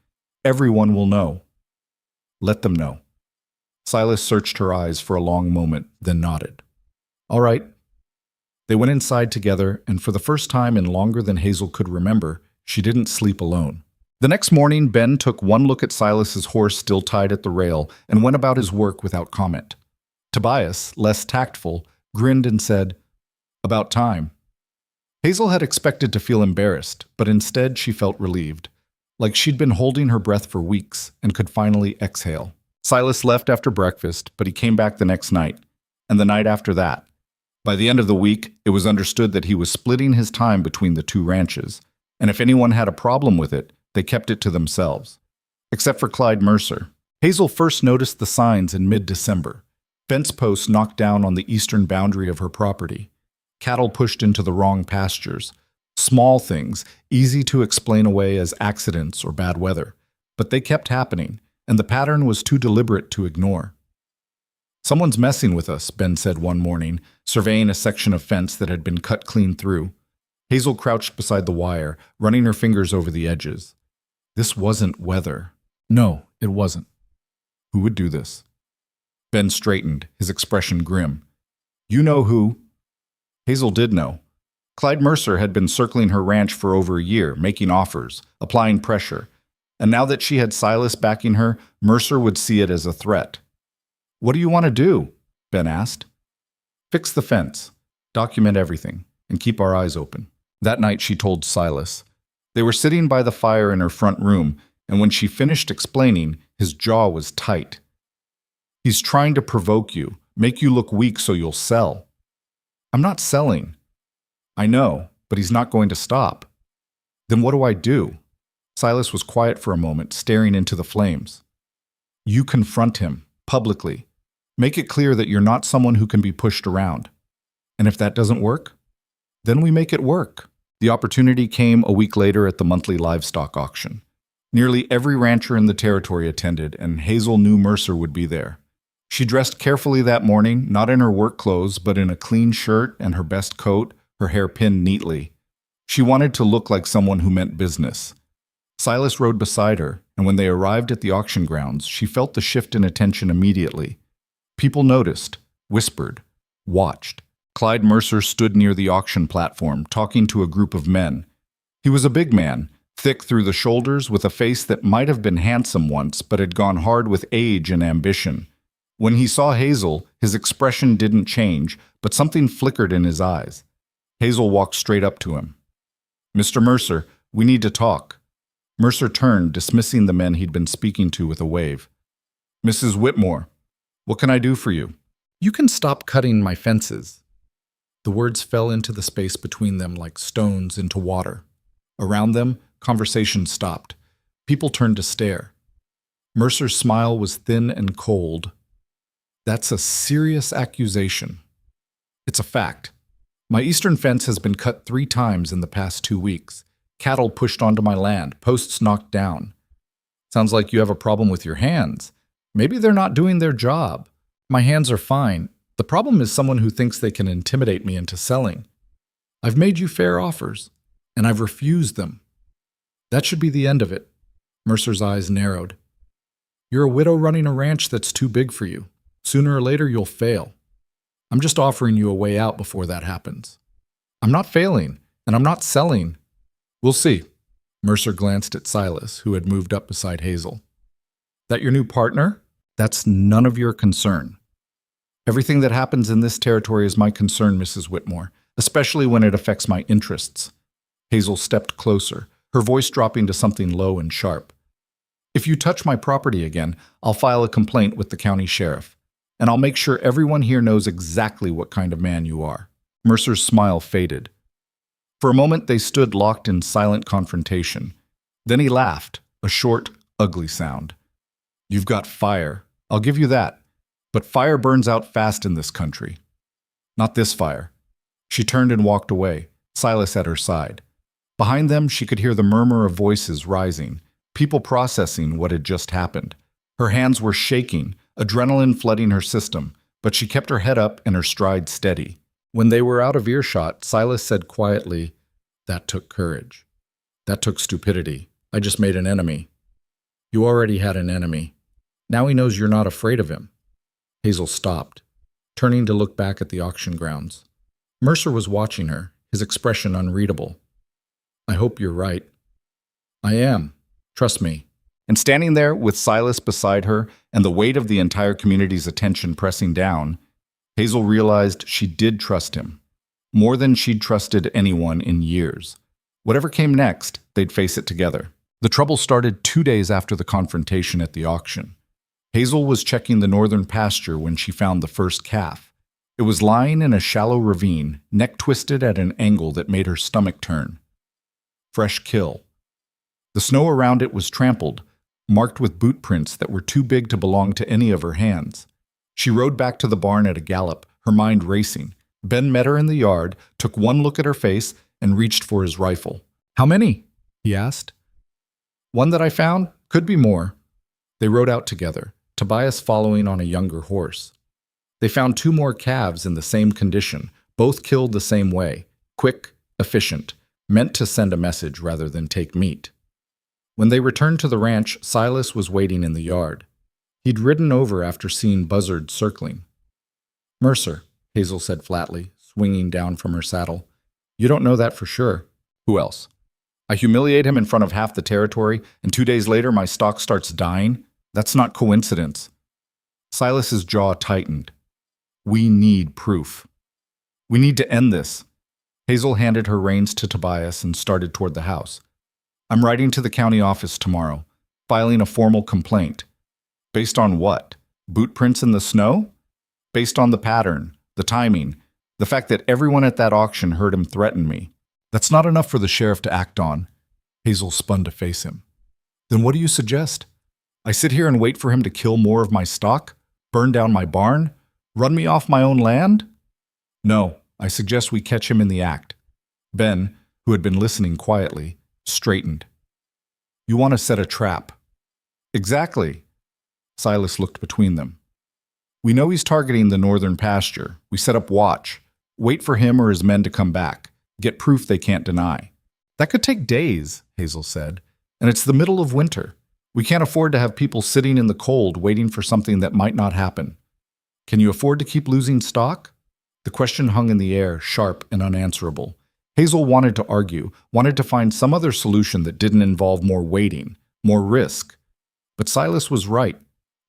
Everyone will know. Let them know. Silas searched her eyes for a long moment, then nodded. All right. They went inside together, and for the first time in longer than Hazel could remember, she didn't sleep alone. The next morning, Ben took one look at Silas's horse still tied at the rail and went about his work without comment. Tobias, less tactful, grinned and said, About time. Hazel had expected to feel embarrassed, but instead she felt relieved, like she'd been holding her breath for weeks and could finally exhale. Silas left after breakfast, but he came back the next night, and the night after that. By the end of the week, it was understood that he was splitting his time between the two ranches, and if anyone had a problem with it, they kept it to themselves. Except for Clyde Mercer. Hazel first noticed the signs in mid-December. Fence posts knocked down on the eastern boundary of her property. Cattle pushed into the wrong pastures. Small things, easy to explain away as accidents or bad weather. But they kept happening, and the pattern was too deliberate to ignore. Someone's messing with us, Ben said one morning, surveying a section of fence that had been cut clean through. Hazel crouched beside the wire, running her fingers over the edges. This wasn't weather. No, it wasn't. Who would do this? Ben straightened, his expression grim. You know who. Hazel did know. Clyde Mercer had been circling her ranch for over a year, making offers, applying pressure. And now that she had Silas backing her, Mercer would see it as a threat. What do you want to do? Ben asked. Fix the fence, document everything, and keep our eyes open. That night she told Silas. They were sitting by the fire in her front room, and when she finished explaining, his jaw was tight. He's trying to provoke you, make you look weak so you'll sell. I'm not selling. I know, but he's not going to stop. Then what do I do? Silas was quiet for a moment, staring into the flames. You confront him, publicly. Make it clear that you're not someone who can be pushed around. And if that doesn't work, then we make it work. The opportunity came a week later at the monthly livestock auction. Nearly every rancher in the territory attended, and Hazel knew Mercer would be there. She dressed carefully that morning, not in her work clothes, but in a clean shirt and her best coat, her hair pinned neatly. She wanted to look like someone who meant business. Silas rode beside her, and when they arrived at the auction grounds, she felt the shift in attention immediately. People noticed, whispered, watched. Clyde Mercer stood near the auction platform, talking to a group of men. He was a big man, thick through the shoulders, with a face that might have been handsome once, but had gone hard with age and ambition. When he saw Hazel, his expression didn't change, but something flickered in his eyes. Hazel walked straight up to him. Mr. Mercer, we need to talk. Mercer turned, dismissing the men he'd been speaking to with a wave. Mrs. Whitmore, what can I do for you? You can stop cutting my fences. The words fell into the space between them like stones into water. Around them, conversation stopped. People turned to stare. Mercer's smile was thin and cold. That's a serious accusation. It's a fact. My eastern fence has been cut 3 times in the past 2 weeks. Cattle pushed onto my land, posts knocked down. Sounds like you have a problem with your hands. Maybe they're not doing their job. My hands are fine. The problem is someone who thinks they can intimidate me into selling. I've made you fair offers, and I've refused them. That should be the end of it. Mercer's eyes narrowed. You're a widow running a ranch that's too big for you. Sooner or later, you'll fail. I'm just offering you a way out before that happens. I'm not failing, and I'm not selling. We'll see. Mercer glanced at Silas, who had moved up beside Hazel. That your new partner? That's none of your concern. Everything that happens in this territory is my concern, Mrs. Whitmore, especially when it affects my interests. Hazel stepped closer, her voice dropping to something low and sharp. If you touch my property again, I'll file a complaint with the county sheriff, and I'll make sure everyone here knows exactly what kind of man you are. Mercer's smile faded. For a moment, they stood locked in silent confrontation. Then he laughed, a short, ugly sound. You've got fire. I'll give you that. But fire burns out fast in this country. Not this fire. She turned and walked away, Silas at her side. Behind them, she could hear the murmur of voices rising. people processing what had just happened. Her hands were shaking, adrenaline flooding her system, but she kept her head up and her stride steady. When they were out of earshot, Silas said quietly, "That took courage. That took stupidity. I just made an enemy." "You already had an enemy. Now he knows you're not afraid of him." Hazel stopped, turning to look back at the auction grounds. Mercer was watching her, his expression unreadable. "I hope you're right." "I am. Trust me." And standing there with Silas beside her and the weight of the entire community's attention pressing down, Hazel realized she did trust him, more than she'd trusted anyone in years. Whatever came next, they'd face it together. The trouble started 2 days after the confrontation at the auction. Hazel was checking the northern pasture when she found the first calf. It was lying in a shallow ravine, neck twisted at an angle that made her stomach turn. Fresh kill. The snow around it was trampled, marked with boot prints that were too big to belong to any of her hands. She rode back to the barn at a gallop, her mind racing. Ben met her in the yard, took one look at her face, and reached for his rifle. "How many?" he asked. "One that I found. Could be more." They rode out together, Tobias following on a younger horse. They found 2 more calves in the same condition, both killed the same way, quick, efficient, meant to send a message rather than take meat. When they returned to the ranch, Silas was waiting in the yard. He'd ridden over after seeing buzzards circling. "Mercer," Hazel said flatly, swinging down from her saddle. "You don't know that for sure." "Who else? I humiliate him in front of half the territory, and 2 days later my stock starts dying? That's not coincidence." Silas's jaw tightened. "We need proof. We need to end this." Hazel handed her reins to Tobias and started toward the house. "I'm writing to the county office tomorrow, filing a formal complaint." "Based on what? Boot prints in the snow?" "Based on the pattern, the timing, the fact that everyone at that auction heard him threaten me." "That's not enough for the sheriff to act on." Hazel spun to face him. "Then what do you suggest? I sit here and wait for him to kill more of my stock? Burn down my barn? Run me off my own land?" "No, I suggest we catch him in the act." Ben, who had been listening quietly, straightened. "You want to set a trap." "Exactly." Silas looked between them. "We know he's targeting the northern pasture. We set up watch. Wait for him or his men to come back. Get proof they can't deny." "That could take days," Hazel said. "And it's the middle of winter. We can't afford to have people sitting in the cold waiting for something that might not happen." "Can you afford to keep losing stock?" The question hung in the air, sharp and unanswerable. Hazel wanted to argue, wanted to find some other solution that didn't involve more waiting, more risk. But Silas was right.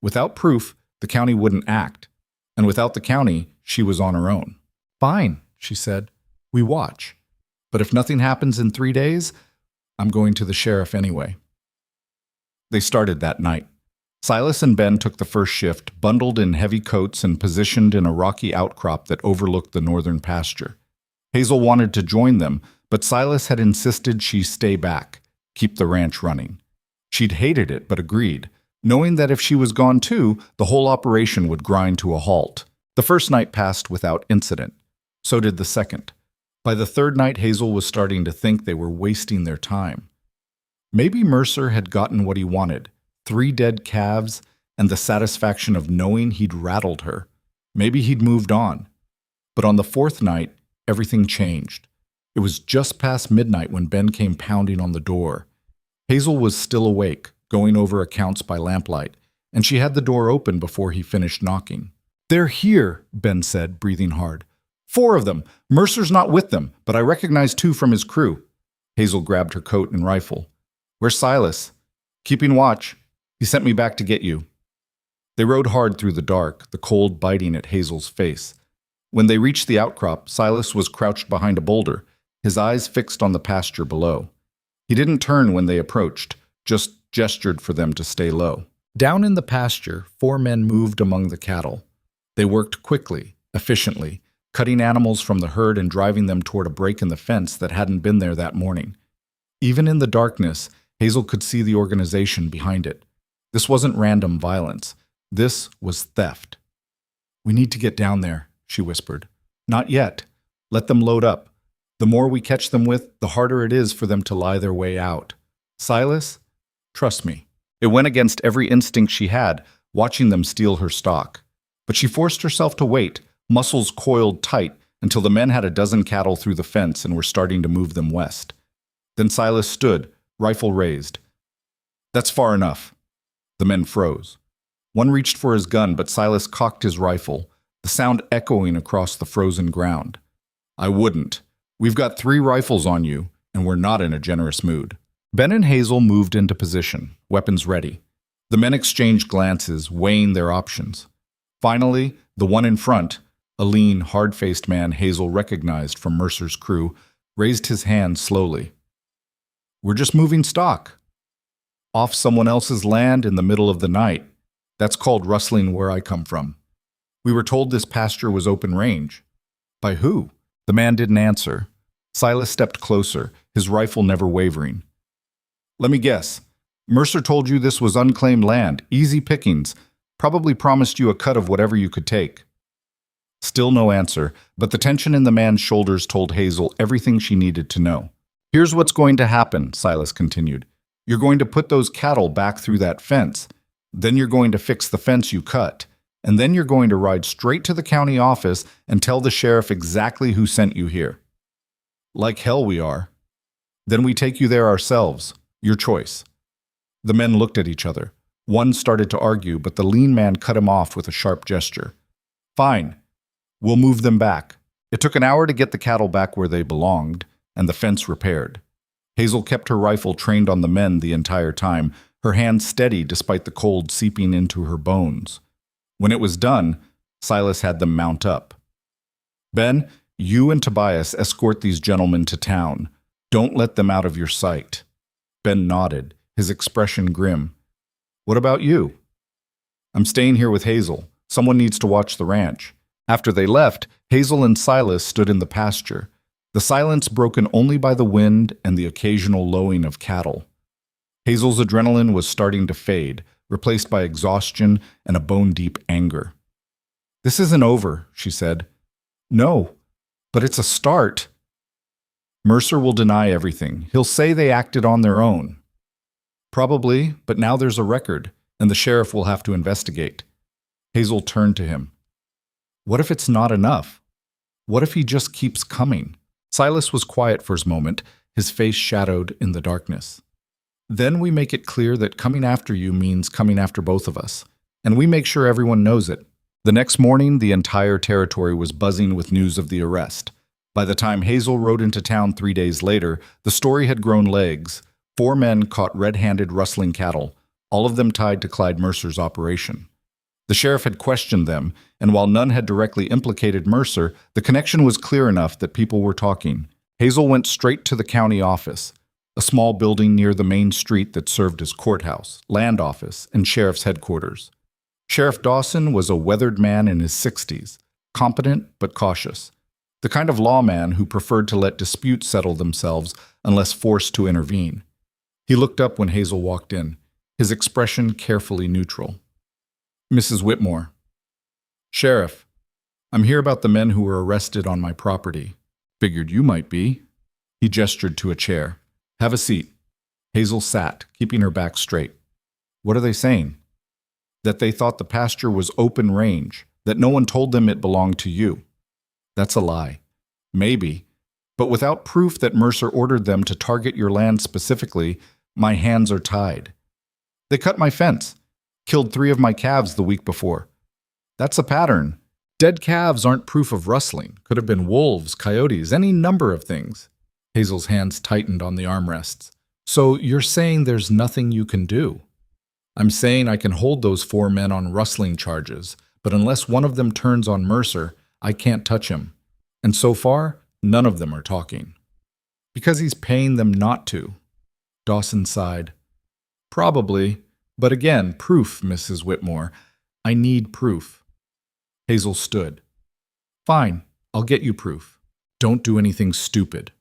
Without proof, the county wouldn't act. And without the county, she was on her own. "Fine," she said. "We watch. But if nothing happens in 3 days, I'm going to the sheriff anyway." They started that night. Silas and Ben took the first shift, bundled in heavy coats and positioned in a rocky outcrop that overlooked the northern pasture. Hazel wanted to join them, but Silas had insisted she stay back, keep the ranch running. She'd hated it, but agreed, knowing that if she was gone too, the whole operation would grind to a halt. The first night passed without incident. So did the second. By the third night, Hazel was starting to think they were wasting their time. Maybe Mercer had gotten what he wanted, 3 dead calves and the satisfaction of knowing he'd rattled her. Maybe he'd moved on. But on the 4th night, everything changed. It was just past midnight when Ben came pounding on the door. Hazel was still awake, going over accounts by lamplight, and she had the door open before he finished knocking. "They're here," Ben said, breathing hard. 4 of them. Mercer's not with them, but I recognize 2 from his crew." Hazel grabbed her coat and rifle. "Where's Silas?" "Keeping watch. He sent me back to get you." They rode hard through the dark, the cold biting at Hazel's face. When they reached the outcrop, Silas was crouched behind a boulder, his eyes fixed on the pasture below. He didn't turn when they approached, just gestured for them to stay low. Down in the pasture, 4 men moved among the cattle. They worked quickly, efficiently, cutting animals from the herd and driving them toward a break in the fence that hadn't been there that morning. Even in the darkness, Hazel could see the organization behind it. This wasn't random violence. This was theft. "We need to get down there," she whispered. "Not yet. Let them load up. The more we catch them with, the harder it is for them to lie their way out. Silas, Trust me. It went against every instinct she had, watching them steal her stock. But she forced herself to wait, muscles coiled tight, until the men had a dozen cattle through the fence and were starting to move them west. Then Silas stood, rifle raised. That's far enough. The men froze. One reached for his gun, but Silas cocked his rifle, the sound echoing across the frozen ground. I wouldn't. We've got 3 rifles on you, and we're not in a generous mood. Ben and Hazel moved into position, weapons ready. The men exchanged glances, weighing their options. Finally, the one in front, a lean, hard-faced man Hazel recognized from Mercer's crew, raised his hand slowly. We're just moving stock. Off someone else's land in the middle of the night. That's called rustling where I come from. We were told this pasture was open range. By who? The man didn't answer. Silas stepped closer, his rifle never wavering. Let me guess. Mercer told you this was unclaimed land, easy pickings, probably promised you a cut of whatever you could take. Still no answer, but the tension in the man's shoulders told Hazel everything she needed to know. Here's what's going to happen, Silas continued. You're going to put those cattle back through that fence. Then you're going to fix the fence you cut. And then you're going to ride straight to the county office and tell the sheriff exactly who sent you here. Like hell we are. Then we take you there ourselves. Your choice. The men looked at each other. One started to argue, but the lean man cut him off with a sharp gesture. Fine. We'll move them back. It took an hour to get the cattle back where they belonged, and the fence repaired. Hazel kept her rifle trained on the men the entire time, her hand steady despite the cold seeping into her bones. When it was done, Silas had them mount up. Ben, you and Tobias escort these gentlemen to town. Don't let them out of your sight. Ben nodded, his expression grim. What about you? I'm staying here with Hazel. Someone needs to watch the ranch. After they left, Hazel and Silas stood in the pasture, the silence broken only by the wind and the occasional lowing of cattle. Hazel's adrenaline was starting to fade, replaced by exhaustion and a bone-deep anger. This isn't over, she said. No, but it's a start. Mercer will deny everything. He'll say they acted on their own. Probably, but now there's a record, and the sheriff will have to investigate. Hazel turned to him. What if it's not enough? What if he just keeps coming? Silas was quiet for a moment, his face shadowed in the darkness. Then we make it clear that coming after you means coming after both of us, and we make sure everyone knows it. The next morning, the entire territory was buzzing with news of the arrest. By the time Hazel rode into town 3 days later, the story had grown legs. 4 men caught red-handed rustling cattle, all of them tied to Clyde Mercer's operation. The sheriff had questioned them, and while none had directly implicated Mercer, the connection was clear enough that people were talking. Hazel went straight to the county office, a small building near the main street that served as courthouse, land office, and sheriff's headquarters. Sheriff Dawson was a weathered man in his 60s, competent but cautious, the kind of lawman who preferred to let disputes settle themselves unless forced to intervene. He looked up when Hazel walked in, his expression carefully neutral. Mrs. Whitmore. Sheriff, I'm here about the men who were arrested on my property. Figured you might be. He gestured to a chair. Have a seat. Hazel sat, keeping her back straight. What are they saying? That they thought the pasture was open range, that no one told them it belonged to you. That's a lie. Maybe. But without proof that Mercer ordered them to target your land specifically, my hands are tied. They cut my fence, killed 3 of my calves the week before. That's a pattern. Dead calves aren't proof of rustling. Could have been wolves, coyotes, any number of things. Hazel's hands tightened on the armrests. So you're saying there's nothing you can do? I'm saying I can hold those 4 men on rustling charges, but unless one of them turns on Mercer, I can't touch him. And so far, none of them are talking. Because he's paying them not to. Dawson sighed. Probably, but again, proof, Mrs. Whitmore. I need proof. Hazel stood. Fine, I'll get you proof. Don't do anything stupid.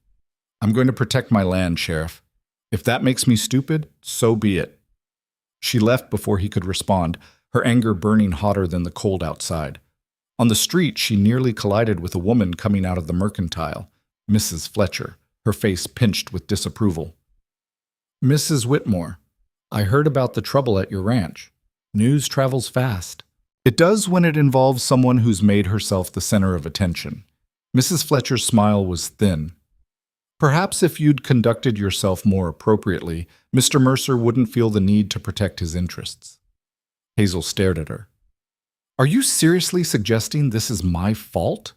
I'm going to protect my land, Sheriff. If that makes me stupid, so be it. She left before he could respond, her anger burning hotter than the cold outside. On the street, she nearly collided with a woman coming out of the mercantile, Mrs. Fletcher, her face pinched with disapproval. Mrs. Whitmore, I heard about the trouble at your ranch. News travels fast. It does when it involves someone who's made herself the center of attention. Mrs. Fletcher's smile was thin. Perhaps if you'd conducted yourself more appropriately, Mr. Mercer wouldn't feel the need to protect his interests. Hazel stared at her. Are you seriously suggesting this is my fault?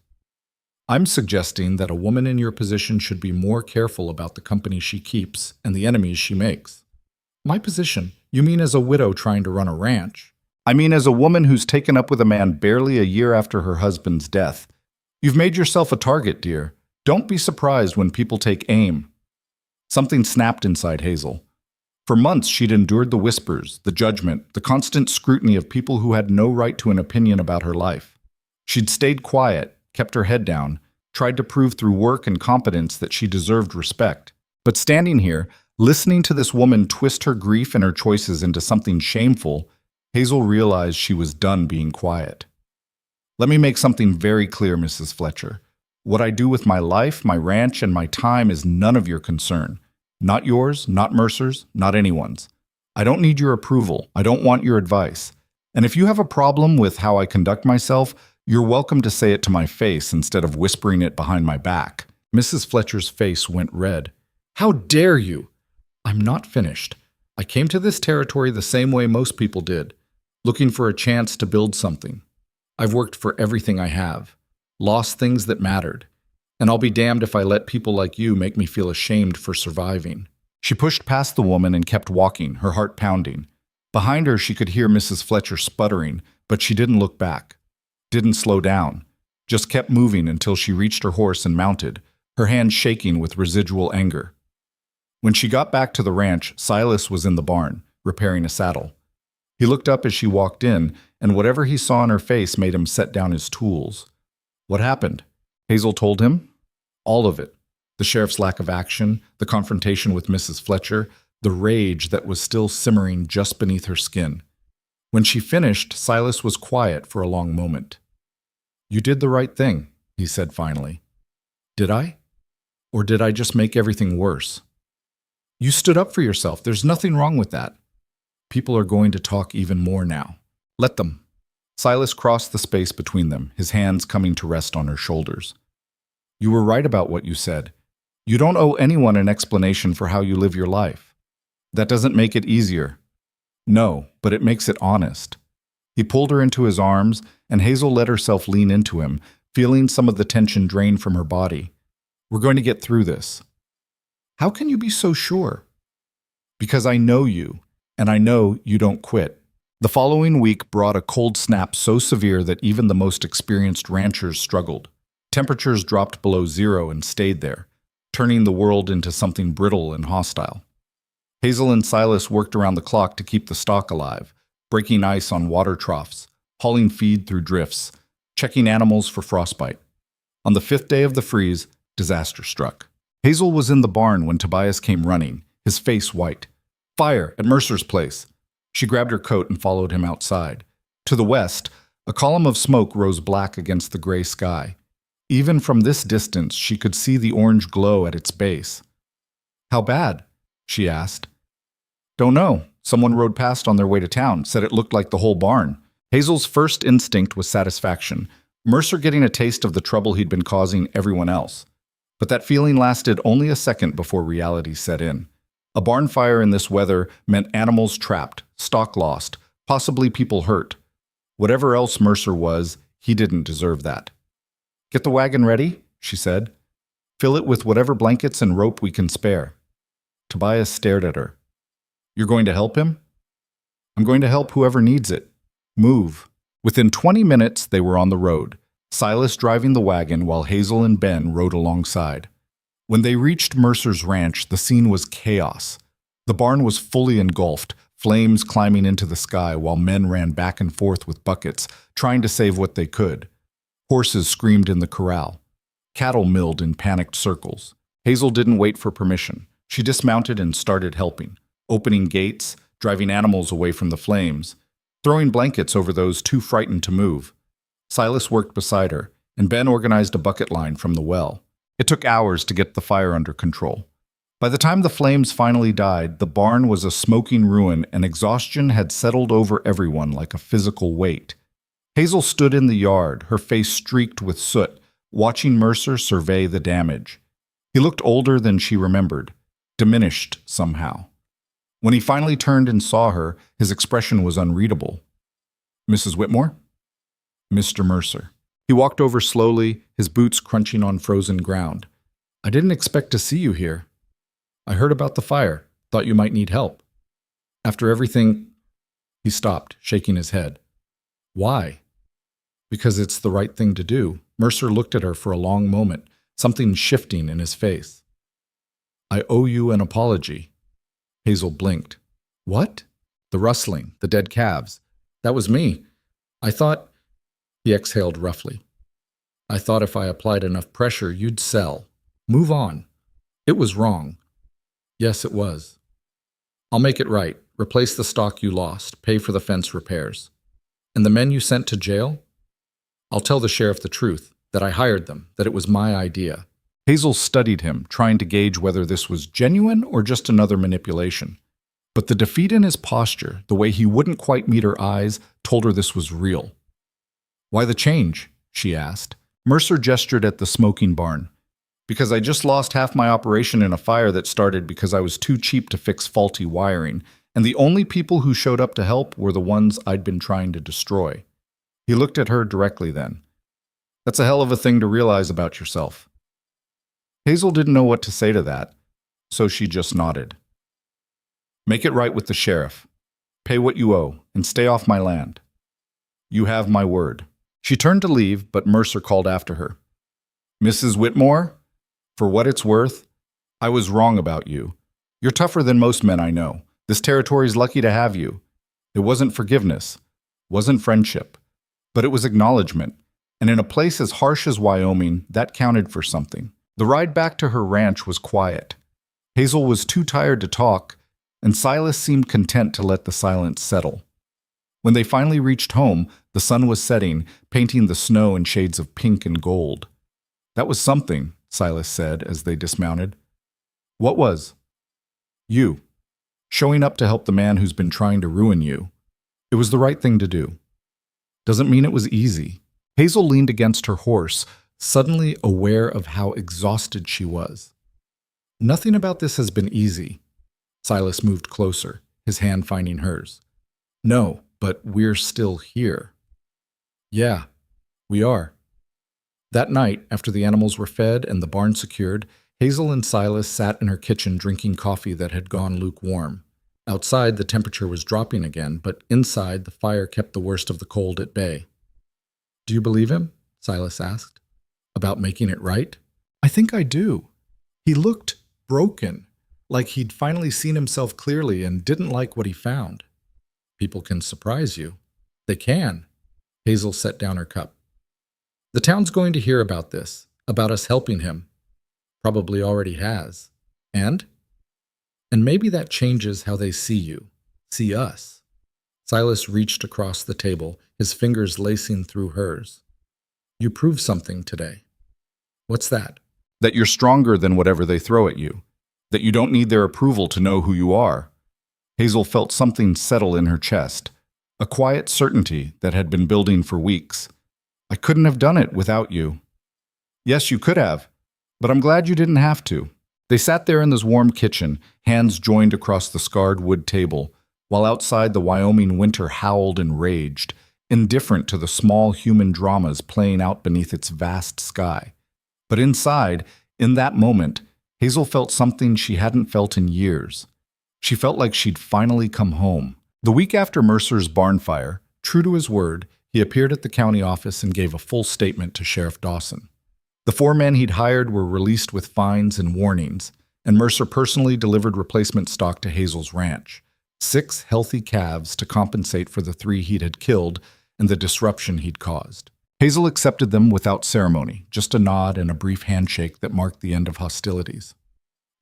I'm suggesting that a woman in your position should be more careful about the company she keeps and the enemies she makes. My position? You mean as a widow trying to run a ranch? I mean as a woman who's taken up with a man barely a year after her husband's death. You've made yourself a target, dear. Don't be surprised when people take aim. Something snapped inside Hazel. For months, she'd endured the whispers, the judgment, the constant scrutiny of people who had no right to an opinion about her life. She'd stayed quiet, kept her head down, tried to prove through work and competence that she deserved respect. But standing here, listening to this woman twist her grief and her choices into something shameful, Hazel realized she was done being quiet. Let me make something very clear, Mrs. Fletcher. What I do with my life, my ranch, and my time is none of your concern. Not yours, not Mercer's, not anyone's. I don't need your approval. I don't want your advice. And if you have a problem with how I conduct myself, you're welcome to say it to my face instead of whispering it behind my back. Mrs. Fletcher's face went red. How dare you? I'm not finished. I came to this territory the same way most people did, looking for a chance to build something. I've worked for everything I have, lost things that mattered, and I'll be damned if I let people like you make me feel ashamed for surviving. She pushed past the woman and kept walking, her heart pounding. Behind her, she could hear Mrs. Fletcher sputtering, but she didn't look back, didn't slow down, just kept moving until she reached her horse and mounted, her hands shaking with residual anger. When she got back to the ranch, Silas was in the barn, repairing a saddle. He looked up as she walked in, and whatever he saw in her face made him set down his tools. What happened? Hazel told him. All of it. The sheriff's lack of action, the confrontation with Mrs. Fletcher, the rage that was still simmering just beneath her skin. When she finished, Silas was quiet for a long moment. You did the right thing, he said finally. Did I? Or did I just make everything worse? You stood up for yourself. There's nothing wrong with that. People are going to talk even more now. Let them. Silas crossed the space between them, his hands coming to rest on her shoulders. You were right about what you said. You don't owe anyone an explanation for how you live your life. That doesn't make it easier. No, but it makes it honest. He pulled her into his arms, and Hazel let herself lean into him, feeling some of the tension drain from her body. We're going to get through this. How can you be so sure? Because I know you, and I know you don't quit. The following week brought a cold snap so severe that even the most experienced ranchers struggled. Temperatures dropped below zero and stayed there, turning the world into something brittle and hostile. Hazel and Silas worked around the clock to keep the stock alive, breaking ice on water troughs, hauling feed through drifts, checking animals for frostbite. On the 5th day of the freeze, disaster struck. Hazel was in the barn when Tobias came running, his face white. Fire at Mercer's place. She grabbed her coat and followed him outside. To the west, a column of smoke rose black against the gray sky. Even from this distance, she could see the orange glow at its base. How bad? She asked. Don't know. Someone rode past on their way to town, said it looked like the whole barn. Hazel's first instinct was satisfaction, Mercer getting a taste of the trouble he'd been causing everyone else. But that feeling lasted only a second before reality set in. A barn fire in this weather meant animals trapped, stock lost, possibly people hurt. Whatever else Mercer was, he didn't deserve that. Get the wagon ready, she said. Fill it with whatever blankets and rope we can spare. Tobias stared at her. You're going to help him? I'm going to help whoever needs it. Move. Within 20 minutes, they were on the road, Silas driving the wagon while Hazel and Ben rode alongside. When they reached Mercer's ranch, the scene was chaos. The barn was fully engulfed, flames climbing into the sky while men ran back and forth with buckets, trying to save what they could. Horses screamed in the corral. Cattle milled in panicked circles. Hazel didn't wait for permission. She dismounted and started helping, opening gates, driving animals away from the flames, throwing blankets over those too frightened to move. Silas worked beside her, and Ben organized a bucket line from the well. It took hours to get the fire under control. By the time the flames finally died, the barn was a smoking ruin and exhaustion had settled over everyone like a physical weight. Hazel stood in the yard, her face streaked with soot, watching Mercer survey the damage. He looked older than she remembered, diminished somehow. When he finally turned and saw her, his expression was unreadable. "Mrs. Whitmore?" "Mr. Mercer." He walked over slowly, his boots crunching on frozen ground. "I didn't expect to see you here. I heard about the fire, thought you might need help. After everything—" He stopped, shaking his head. "Why?" "Because it's the right thing to do." Mercer looked at her for a long moment, something shifting in his face. "I owe you an apology." Hazel blinked. "What?" "The rustling, the dead calves. That was me. I thought—" He exhaled roughly. "I thought if I applied enough pressure, you'd sell. Move on. It was wrong." "Yes, it was. I'll make it right. Replace the stock you lost. Pay for the fence repairs. And the men you sent to jail? I'll tell the sheriff the truth, that I hired them, that it was my idea." Hazel studied him, trying to gauge whether this was genuine or just another manipulation. But the defeat in his posture, the way he wouldn't quite meet her eyes, told her this was real. "Why the change?" she asked. Mercer gestured at the smoking barn. "Because I just lost half my operation in a fire that started because I was too cheap to fix faulty wiring, and the only people who showed up to help were the ones I'd been trying to destroy." He looked at her directly then. "That's a hell of a thing to realize about yourself." Hazel didn't know what to say to that, so she just nodded. "Make it right with the sheriff. Pay what you owe, and stay off my land. You have my word." She turned to leave, but Mercer called after her. "Mrs. Whitmore, for what it's worth, I was wrong about you. You're tougher than most men I know. This territory's lucky to have you. It wasn't forgiveness, wasn't friendship, but it was acknowledgement. And in a place as harsh as Wyoming, that counted for something." The ride back to her ranch was quiet. Hazel was too tired to talk, and Silas seemed content to let the silence settle. When they finally reached home, the sun was setting, painting the snow in shades of pink and gold. "That was something," Silas said as they dismounted. "What was?" "You. Showing up to help the man who's been trying to ruin you. It was the right thing to do. Doesn't mean it was easy." Hazel leaned against her horse, suddenly aware of how exhausted she was. "Nothing about this has been easy." Silas moved closer, his hand finding hers. "No, but we're still here." "Yeah, we are." That night, after the animals were fed and the barn secured, Hazel and Silas sat in her kitchen drinking coffee that had gone lukewarm. Outside, the temperature was dropping again, but inside, the fire kept the worst of the cold at bay. "Do you believe him?" Silas asked. "About making it right?" "I think I do." He looked broken, like he'd finally seen himself clearly and didn't like what he found. "People can surprise you." "They can." Hazel set down her cup. "The town's going to hear about this, about us helping him. Probably already has. And maybe that changes how they see you, see us." Silas reached across the table, his fingers lacing through hers. "You proved something today." "What's that?" "That you're stronger than whatever they throw at you. That you don't need their approval to know who you are." Hazel felt something settle in her chest, a quiet certainty that had been building for weeks. "I couldn't have done it without you." "Yes, you could have, but I'm glad you didn't have to." They sat there in this warm kitchen, hands joined across the scarred wood table, while outside the Wyoming winter howled and raged, indifferent to the small human dramas playing out beneath its vast sky. But inside, in that moment, Hazel felt something she hadn't felt in years. She felt like she'd finally come home. The week after Mercer's barn fire, true to his word, he appeared at the county office and gave a full statement to Sheriff Dawson. The 4 men he'd hired were released with fines and warnings, and Mercer personally delivered replacement stock to Hazel's ranch. 6 healthy calves to compensate for the 3 he'd had killed and the disruption he'd caused. Hazel accepted them without ceremony, just a nod and a brief handshake that marked the end of hostilities.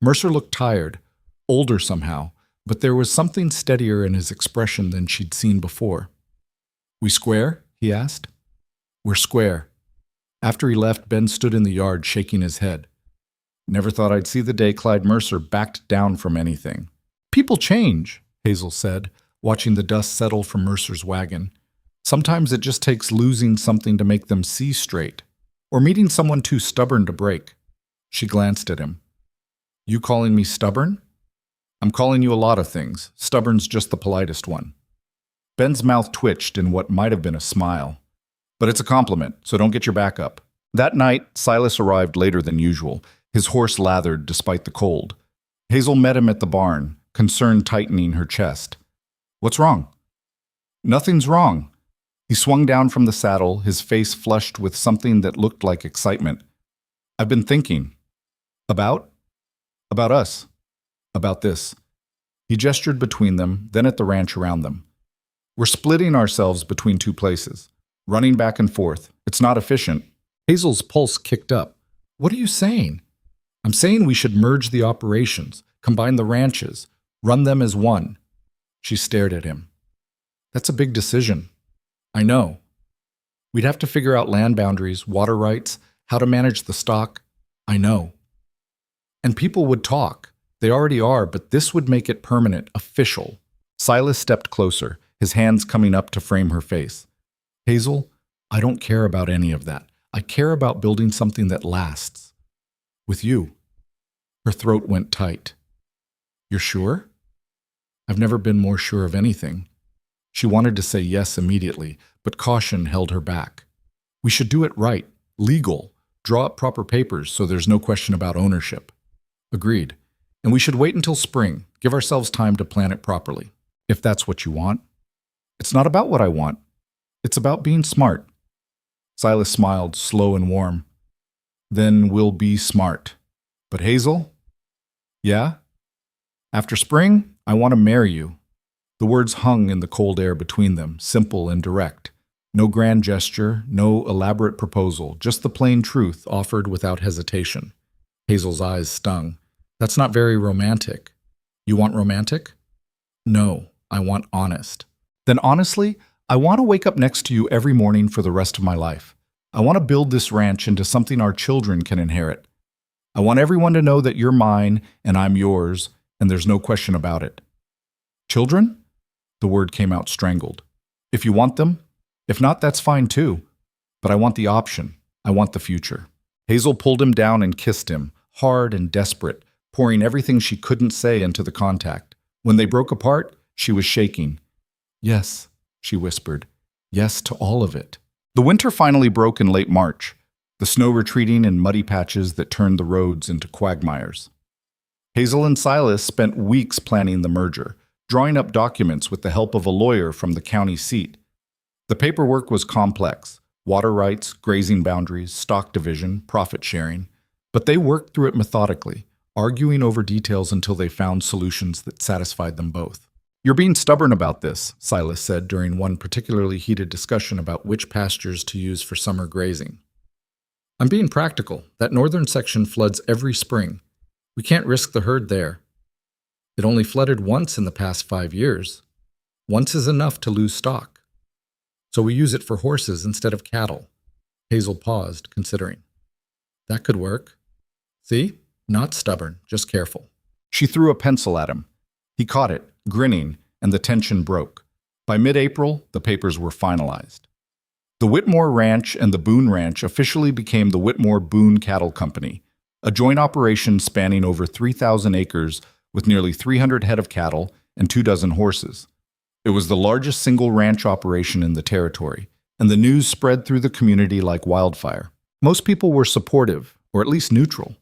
Mercer looked tired, older somehow, but there was something steadier in his expression than she'd seen before. "We square?" he asked. "We're square." After he left, Ben stood in the yard shaking his head. Never thought I'd see the day Clyde Mercer backed down from anything. People change, Hazel said, watching the dust settle from Mercer's wagon. Sometimes it just takes losing something to make them see straight, or meeting someone too stubborn to break. She glanced at him. You calling me stubborn? I'm calling you a lot of things. Stubborn's just the politest one. Ben's mouth twitched in what might have been a smile. But it's a compliment, so don't get your back up. That night, Silas arrived later than usual, his horse lathered despite the cold. Hazel met him at the barn, concern tightening her chest. What's wrong? Nothing's wrong. He swung down from the saddle, his face flushed with something that looked like excitement. I've been thinking. About us. About this. He gestured between them, then at the ranch around them. We're splitting ourselves between two places, running back and forth. It's not efficient. Hazel's pulse kicked up. What are you saying? I'm saying we should merge the operations, combine the ranches, run them as one. She stared at him. That's a big decision. I know. We'd have to figure out land boundaries, water rights, how to manage the stock. I know. And people would talk. They already are, but this would make it permanent, official. Silas stepped closer, his hands coming up to frame her face. Hazel, I don't care about any of that. I care about building something that lasts. With you. Her throat went tight. You're sure? I've never been more sure of anything. She wanted to say yes immediately, but caution held her back. We should do it right, legal, draw up proper papers so there's no question about ownership. Agreed. And we should wait until spring, give ourselves time to plan it properly, if that's what you want. It's not about what I want. It's about being smart. Silas smiled, slow and warm. Then we'll be smart. But Hazel? Yeah? After spring, I want to marry you. The words hung in the cold air between them, simple and direct. No grand gesture, no elaborate proposal, just the plain truth offered without hesitation. Hazel's eyes stung. That's not very romantic. You want romantic? No, I want honest. Then honestly, I want to wake up next to you every morning for the rest of my life. I want to build this ranch into something our children can inherit. I want everyone to know that you're mine and I'm yours, and there's no question about it. Children? The word came out strangled. If you want them, if not, that's fine too. But I want the option. I want the future. Hazel pulled him down and kissed him, hard and desperate, pouring everything she couldn't say into the contact. When they broke apart, she was shaking. Yes, she whispered. Yes to all of it. The winter finally broke in late March, the snow retreating in muddy patches that turned the roads into quagmires. Hazel and Silas spent weeks planning the merger, drawing up documents with the help of a lawyer from the county seat. The paperwork was complex: water rights, grazing boundaries, stock division, profit sharing. But they worked through it methodically, arguing over details until they found solutions that satisfied them both. You're being stubborn about this, Silas said during one particularly heated discussion about which pastures to use for summer grazing. I'm being practical. That northern section floods every spring. We can't risk the herd there. It only flooded once in the past 5 years. Once is enough to lose stock. So we use it for horses instead of cattle. Hazel paused, considering. That could work. See? Not stubborn, just careful. She threw a pencil at him. He caught it, grinning, and the tension broke. By mid-April, the papers were finalized. The Whitmore Ranch and the Boone Ranch officially became the Whitmore-Boone Cattle Company, a joint operation spanning over 3,000 acres with nearly 300 head of cattle and 24 horses. It was the largest single ranch operation in the territory, and the news spread through the community like wildfire. Most people were supportive, or at least neutral.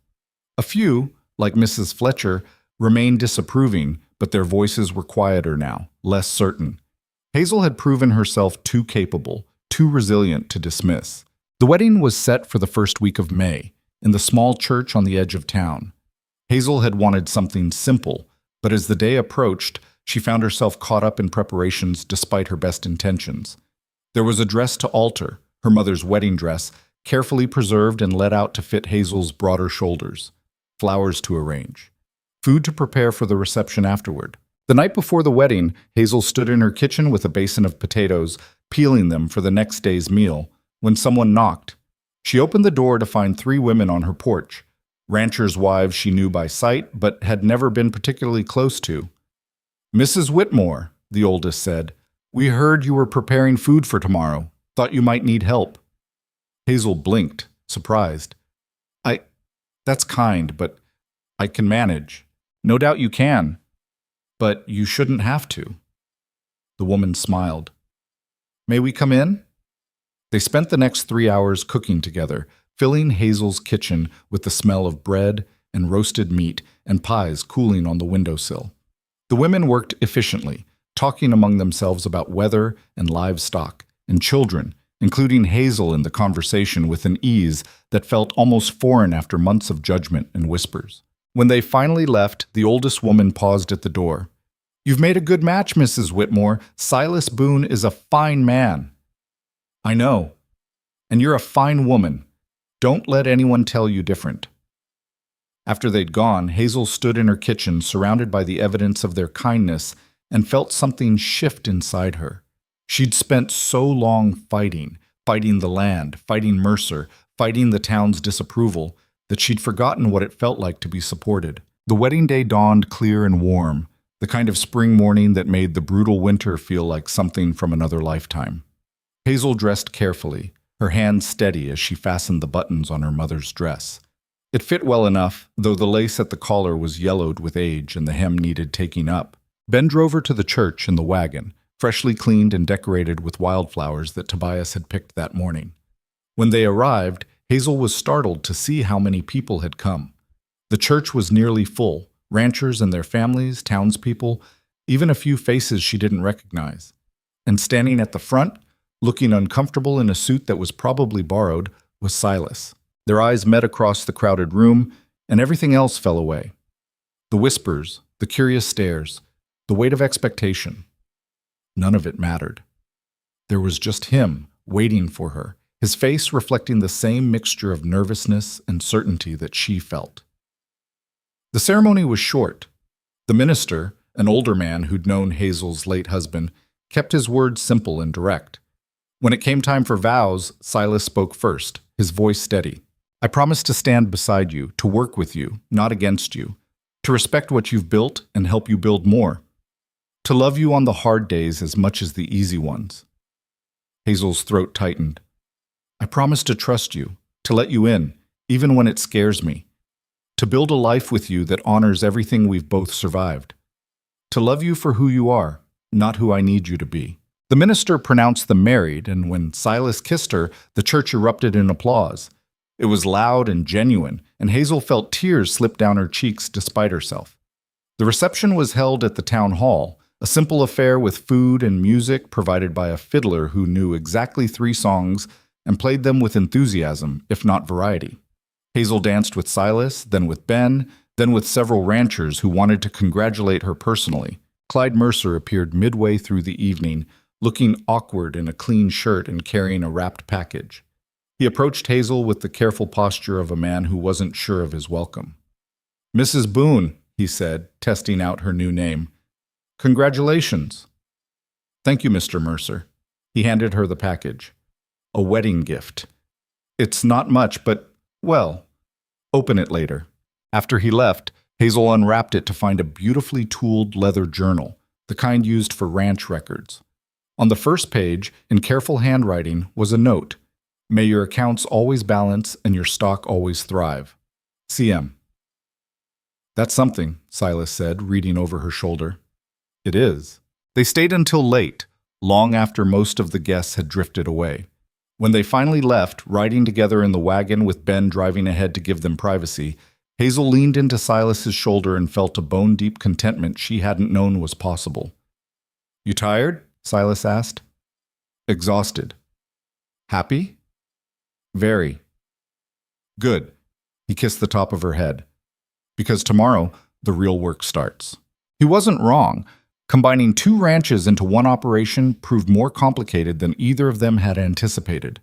A few, like Mrs. Fletcher, remained disapproving, but their voices were quieter now, less certain. Hazel had proven herself too capable, too resilient to dismiss. The wedding was set for the first week of May, in the small church on the edge of town. Hazel had wanted something simple, but as the day approached, she found herself caught up in preparations despite her best intentions. There was a dress to alter, her mother's wedding dress, carefully preserved and let out to fit Hazel's broader shoulders. Flowers to arrange. Food to prepare for the reception afterward. The night before the wedding, Hazel stood in her kitchen with a basin of potatoes, peeling them for the next day's meal, when someone knocked. She opened the door to find 3 women on her porch. Ranchers' wives she knew by sight, but had never been particularly close to. "Mrs. Whitmore," the oldest said, "we heard you were preparing food for tomorrow. Thought you might need help." Hazel blinked, surprised. That's kind, but I can manage." "No doubt you can, but you shouldn't have to." The woman smiled. "May we come in?" They spent the next 3 hours cooking together, filling Hazel's kitchen with the smell of bread and roasted meat and pies cooling on the windowsill. The women worked efficiently, talking among themselves about weather and livestock and children, including Hazel in the conversation with an ease that felt almost foreign after months of judgment and whispers. When they finally left, the oldest woman paused at the door. "You've made a good match, Mrs. Whitmore. Silas Boone is a fine man." "I know. And you're a fine woman. Don't let anyone tell you different." After they'd gone, Hazel stood in her kitchen surrounded by the evidence of their kindness and felt something shift inside her. She'd spent so long fighting the land, fighting Mercer, fighting the town's disapproval, that she'd forgotten what it felt like to be supported. The wedding day dawned clear and warm, the kind of spring morning that made the brutal winter feel like something from another lifetime. Hazel dressed carefully, her hands steady as she fastened the buttons on her mother's dress. It fit well enough, though the lace at the collar was yellowed with age and the hem needed taking up. Ben drove her to the church in the wagon, freshly cleaned and decorated with wildflowers that Tobias had picked that morning. When they arrived, Hazel was startled to see how many people had come. The church was nearly full, ranchers and their families, townspeople, even a few faces she didn't recognize. And standing at the front, looking uncomfortable in a suit that was probably borrowed, was Silas. Their eyes met across the crowded room, and everything else fell away. The whispers, the curious stares, the weight of expectation. None of it mattered. There was just him, waiting for her, his face reflecting the same mixture of nervousness and certainty that she felt. The ceremony was short. The minister, an older man who'd known Hazel's late husband, kept his words simple and direct. When it came time for vows, Silas spoke first, his voice steady. "I promise to stand beside you, to work with you, not against you, to respect what you've built and help you build more, to love you on the hard days as much as the easy ones." Hazel's throat tightened. "I promise to trust you, to let you in, even when it scares me, to build a life with you that honors everything we've both survived, to love you for who you are, not who I need you to be." The minister pronounced them married, and when Silas kissed her, the church erupted in applause. It was loud and genuine, and Hazel felt tears slip down her cheeks despite herself. The reception was held at the town hall, a simple affair with food and music provided by a fiddler who knew exactly 3 songs and played them with enthusiasm, if not variety. Hazel danced with Silas, then with Ben, then with several ranchers who wanted to congratulate her personally. Clyde Mercer appeared midway through the evening, looking awkward in a clean shirt and carrying a wrapped package. He approached Hazel with the careful posture of a man who wasn't sure of his welcome. "Mrs. Boone," he said, testing out her new name. "Congratulations." "Thank you, Mr. Mercer." He handed her the package. A wedding gift. "It's not much, but, well, open it later." After he left, Hazel unwrapped it to find a beautifully tooled leather journal, the kind used for ranch records. On the first page, in careful handwriting, was a note. "May your accounts always balance and your stock always thrive. CM." "That's something," Silas said, reading over her shoulder. "It is." They stayed until late, long after most of the guests had drifted away. When they finally left, riding together in the wagon with Ben driving ahead to give them privacy, Hazel leaned into Silas's shoulder and felt a bone-deep contentment she hadn't known was possible. "You tired?" Silas asked. "Exhausted." "Happy?" "Very." "Good." He kissed the top of her head. "Because tomorrow, the real work starts." He wasn't wrong. Combining 2 ranches into one operation proved more complicated than either of them had anticipated.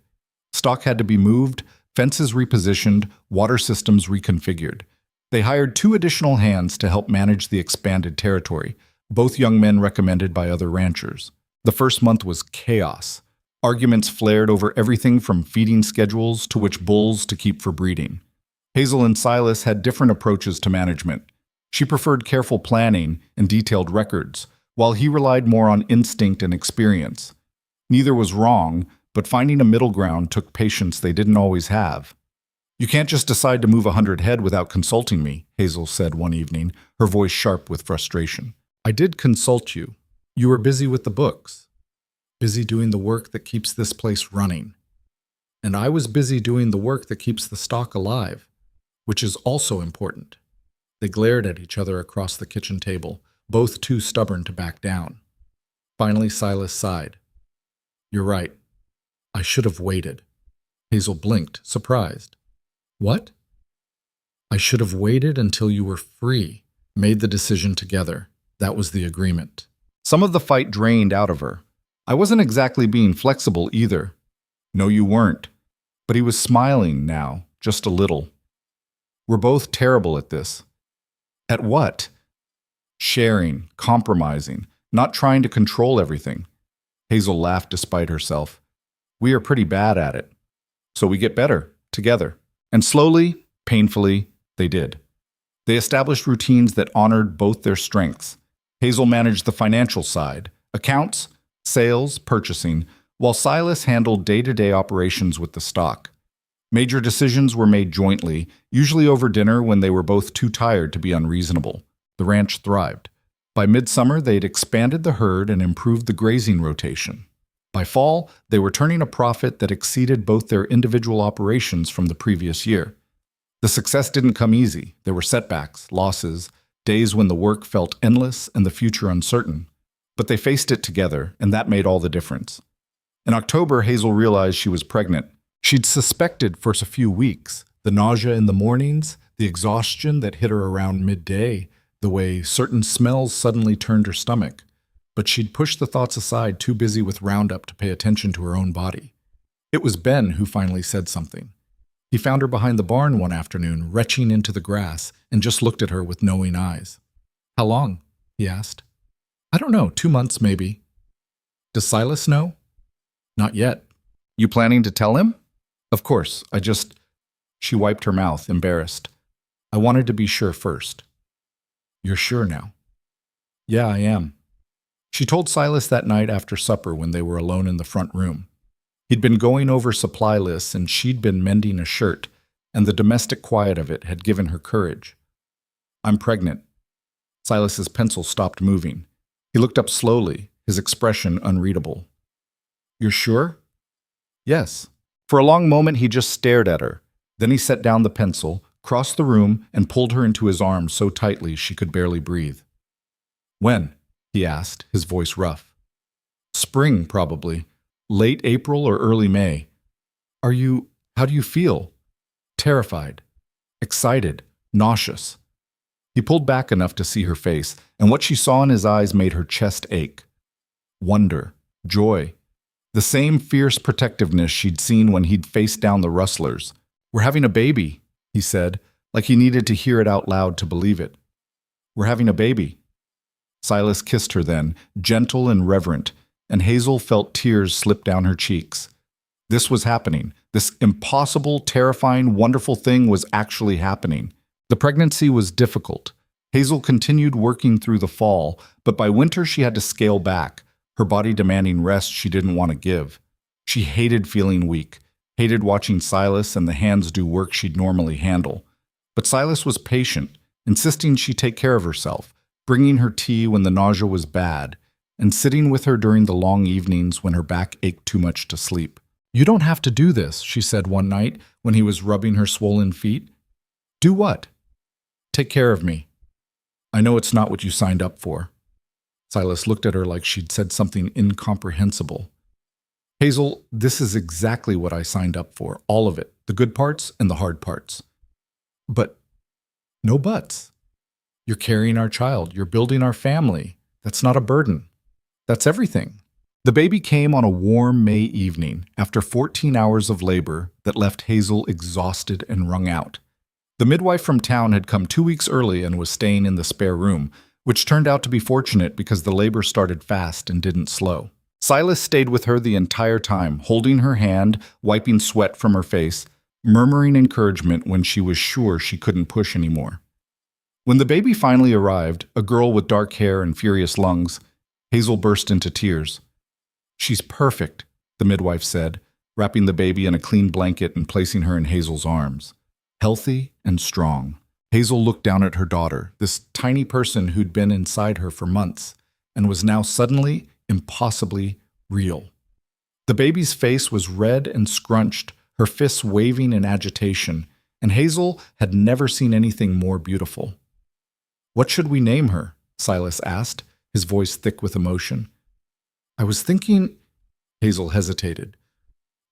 Stock had to be moved, fences repositioned, water systems reconfigured. They hired 2 additional hands to help manage the expanded territory, both young men recommended by other ranchers. The first month was chaos. Arguments flared over everything from feeding schedules to which bulls to keep for breeding. Hazel and Silas had different approaches to management. She preferred careful planning and detailed records, while he relied more on instinct and experience. Neither was wrong, but finding a middle ground took patience they didn't always have. "You can't just decide to move 100 head without consulting me," Hazel said one evening, her voice sharp with frustration. "I did consult you. You were busy with the books, busy doing the work that keeps this place running. And I was busy doing the work that keeps the stock alive, which is also important." They glared at each other across the kitchen table, both too stubborn to back down. Finally, Silas sighed. "You're right. I should have waited." Hazel blinked, surprised. "What?" "I should have waited until you were free, made the decision together. That was the agreement." Some of the fight drained out of her. "I wasn't exactly being flexible either." "No, you weren't." But he was smiling now, just a little. "We're both terrible at this." "At what?" "Sharing, compromising, not trying to control everything." Hazel laughed despite herself. "We are pretty bad at it. So we get better, together." And slowly, painfully, they did. They established routines that honored both their strengths. Hazel managed the financial side, accounts, sales, purchasing, while Silas handled day-to-day operations with the stock. Major decisions were made jointly, usually over dinner when they were both too tired to be unreasonable. The ranch thrived. By midsummer, they'd expanded the herd and improved the grazing rotation. By fall, they were turning a profit that exceeded both their individual operations from the previous year. The success didn't come easy. There were setbacks, losses, days when the work felt endless and the future uncertain. But they faced it together, and that made all the difference. In October, Hazel realized she was pregnant. She'd suspected for a few weeks. The nausea in the mornings, the exhaustion that hit her around midday, the way certain smells suddenly turned her stomach. But she'd pushed the thoughts aside, too busy with Roundup to pay attention to her own body. It was Ben who finally said something. He found her behind the barn one afternoon, retching into the grass, and just looked at her with knowing eyes. "How long?" he asked. "I don't know, 2 months maybe." "Does Silas know?" "Not yet." "You planning to tell him?" "Of course, She wiped her mouth, embarrassed. "I wanted to be sure first." "You're sure now?" "Yeah, I am." She told Silas that night after supper when they were alone in the front room. He'd been going over supply lists and she'd been mending a shirt, and the domestic quiet of it had given her courage. "I'm pregnant." Silas's pencil stopped moving. He looked up slowly, his expression unreadable. "You're sure?" "Yes." For a long moment he just stared at her. Then he set down the pencil, crossed the room, and pulled her into his arms so tightly she could barely breathe. "When?" he asked, his voice rough. "Spring, probably. Late April or early May." How do you feel?" "Terrified. Excited. Nauseous." He pulled back enough to see her face, and what she saw in his eyes made her chest ache. Wonder. Joy. The same fierce protectiveness she'd seen when he'd faced down the rustlers. "We're having a baby," he said, like he needed to hear it out loud to believe it. "We're having a baby." Silas kissed her then, gentle and reverent, and Hazel felt tears slip down her cheeks. This was happening. This impossible, terrifying, wonderful thing was actually happening. The pregnancy was difficult. Hazel continued working through the fall, but by winter she had to scale back, her body demanding rest she didn't want to give. She hated feeling weak, hated watching Silas and the hands do work she'd normally handle. But Silas was patient, insisting she take care of herself, bringing her tea when the nausea was bad, and sitting with her during the long evenings when her back ached too much to sleep. "You don't have to do this," she said one night when he was rubbing her swollen feet. "Do what?" "Take care of me. I know it's not what you signed up for." Silas looked at her like she'd said something incomprehensible. "Hazel, this is exactly what I signed up for, all of it, the good parts and the hard parts." "But no buts. You're carrying our child. You're building our family. That's not a burden. That's everything." The baby came on a warm May evening after 14 hours of labor that left Hazel exhausted and wrung out. The midwife from town had come 2 weeks early and was staying in the spare room, which turned out to be fortunate because the labor started fast and didn't slow. Silas stayed with her the entire time, holding her hand, wiping sweat from her face, murmuring encouragement when she was sure she couldn't push anymore. When the baby finally arrived, a girl with dark hair and furious lungs, Hazel burst into tears. "She's perfect," the midwife said, wrapping the baby in a clean blanket and placing her in Hazel's arms. Healthy and strong. Hazel looked down at her daughter, this tiny person who'd been inside her for months, and was now suddenly, impossibly real. The baby's face was red and scrunched, her fists waving in agitation, and Hazel had never seen anything more beautiful. "What should we name her?" Silas asked, his voice thick with emotion. "I was thinking—" Hazel hesitated.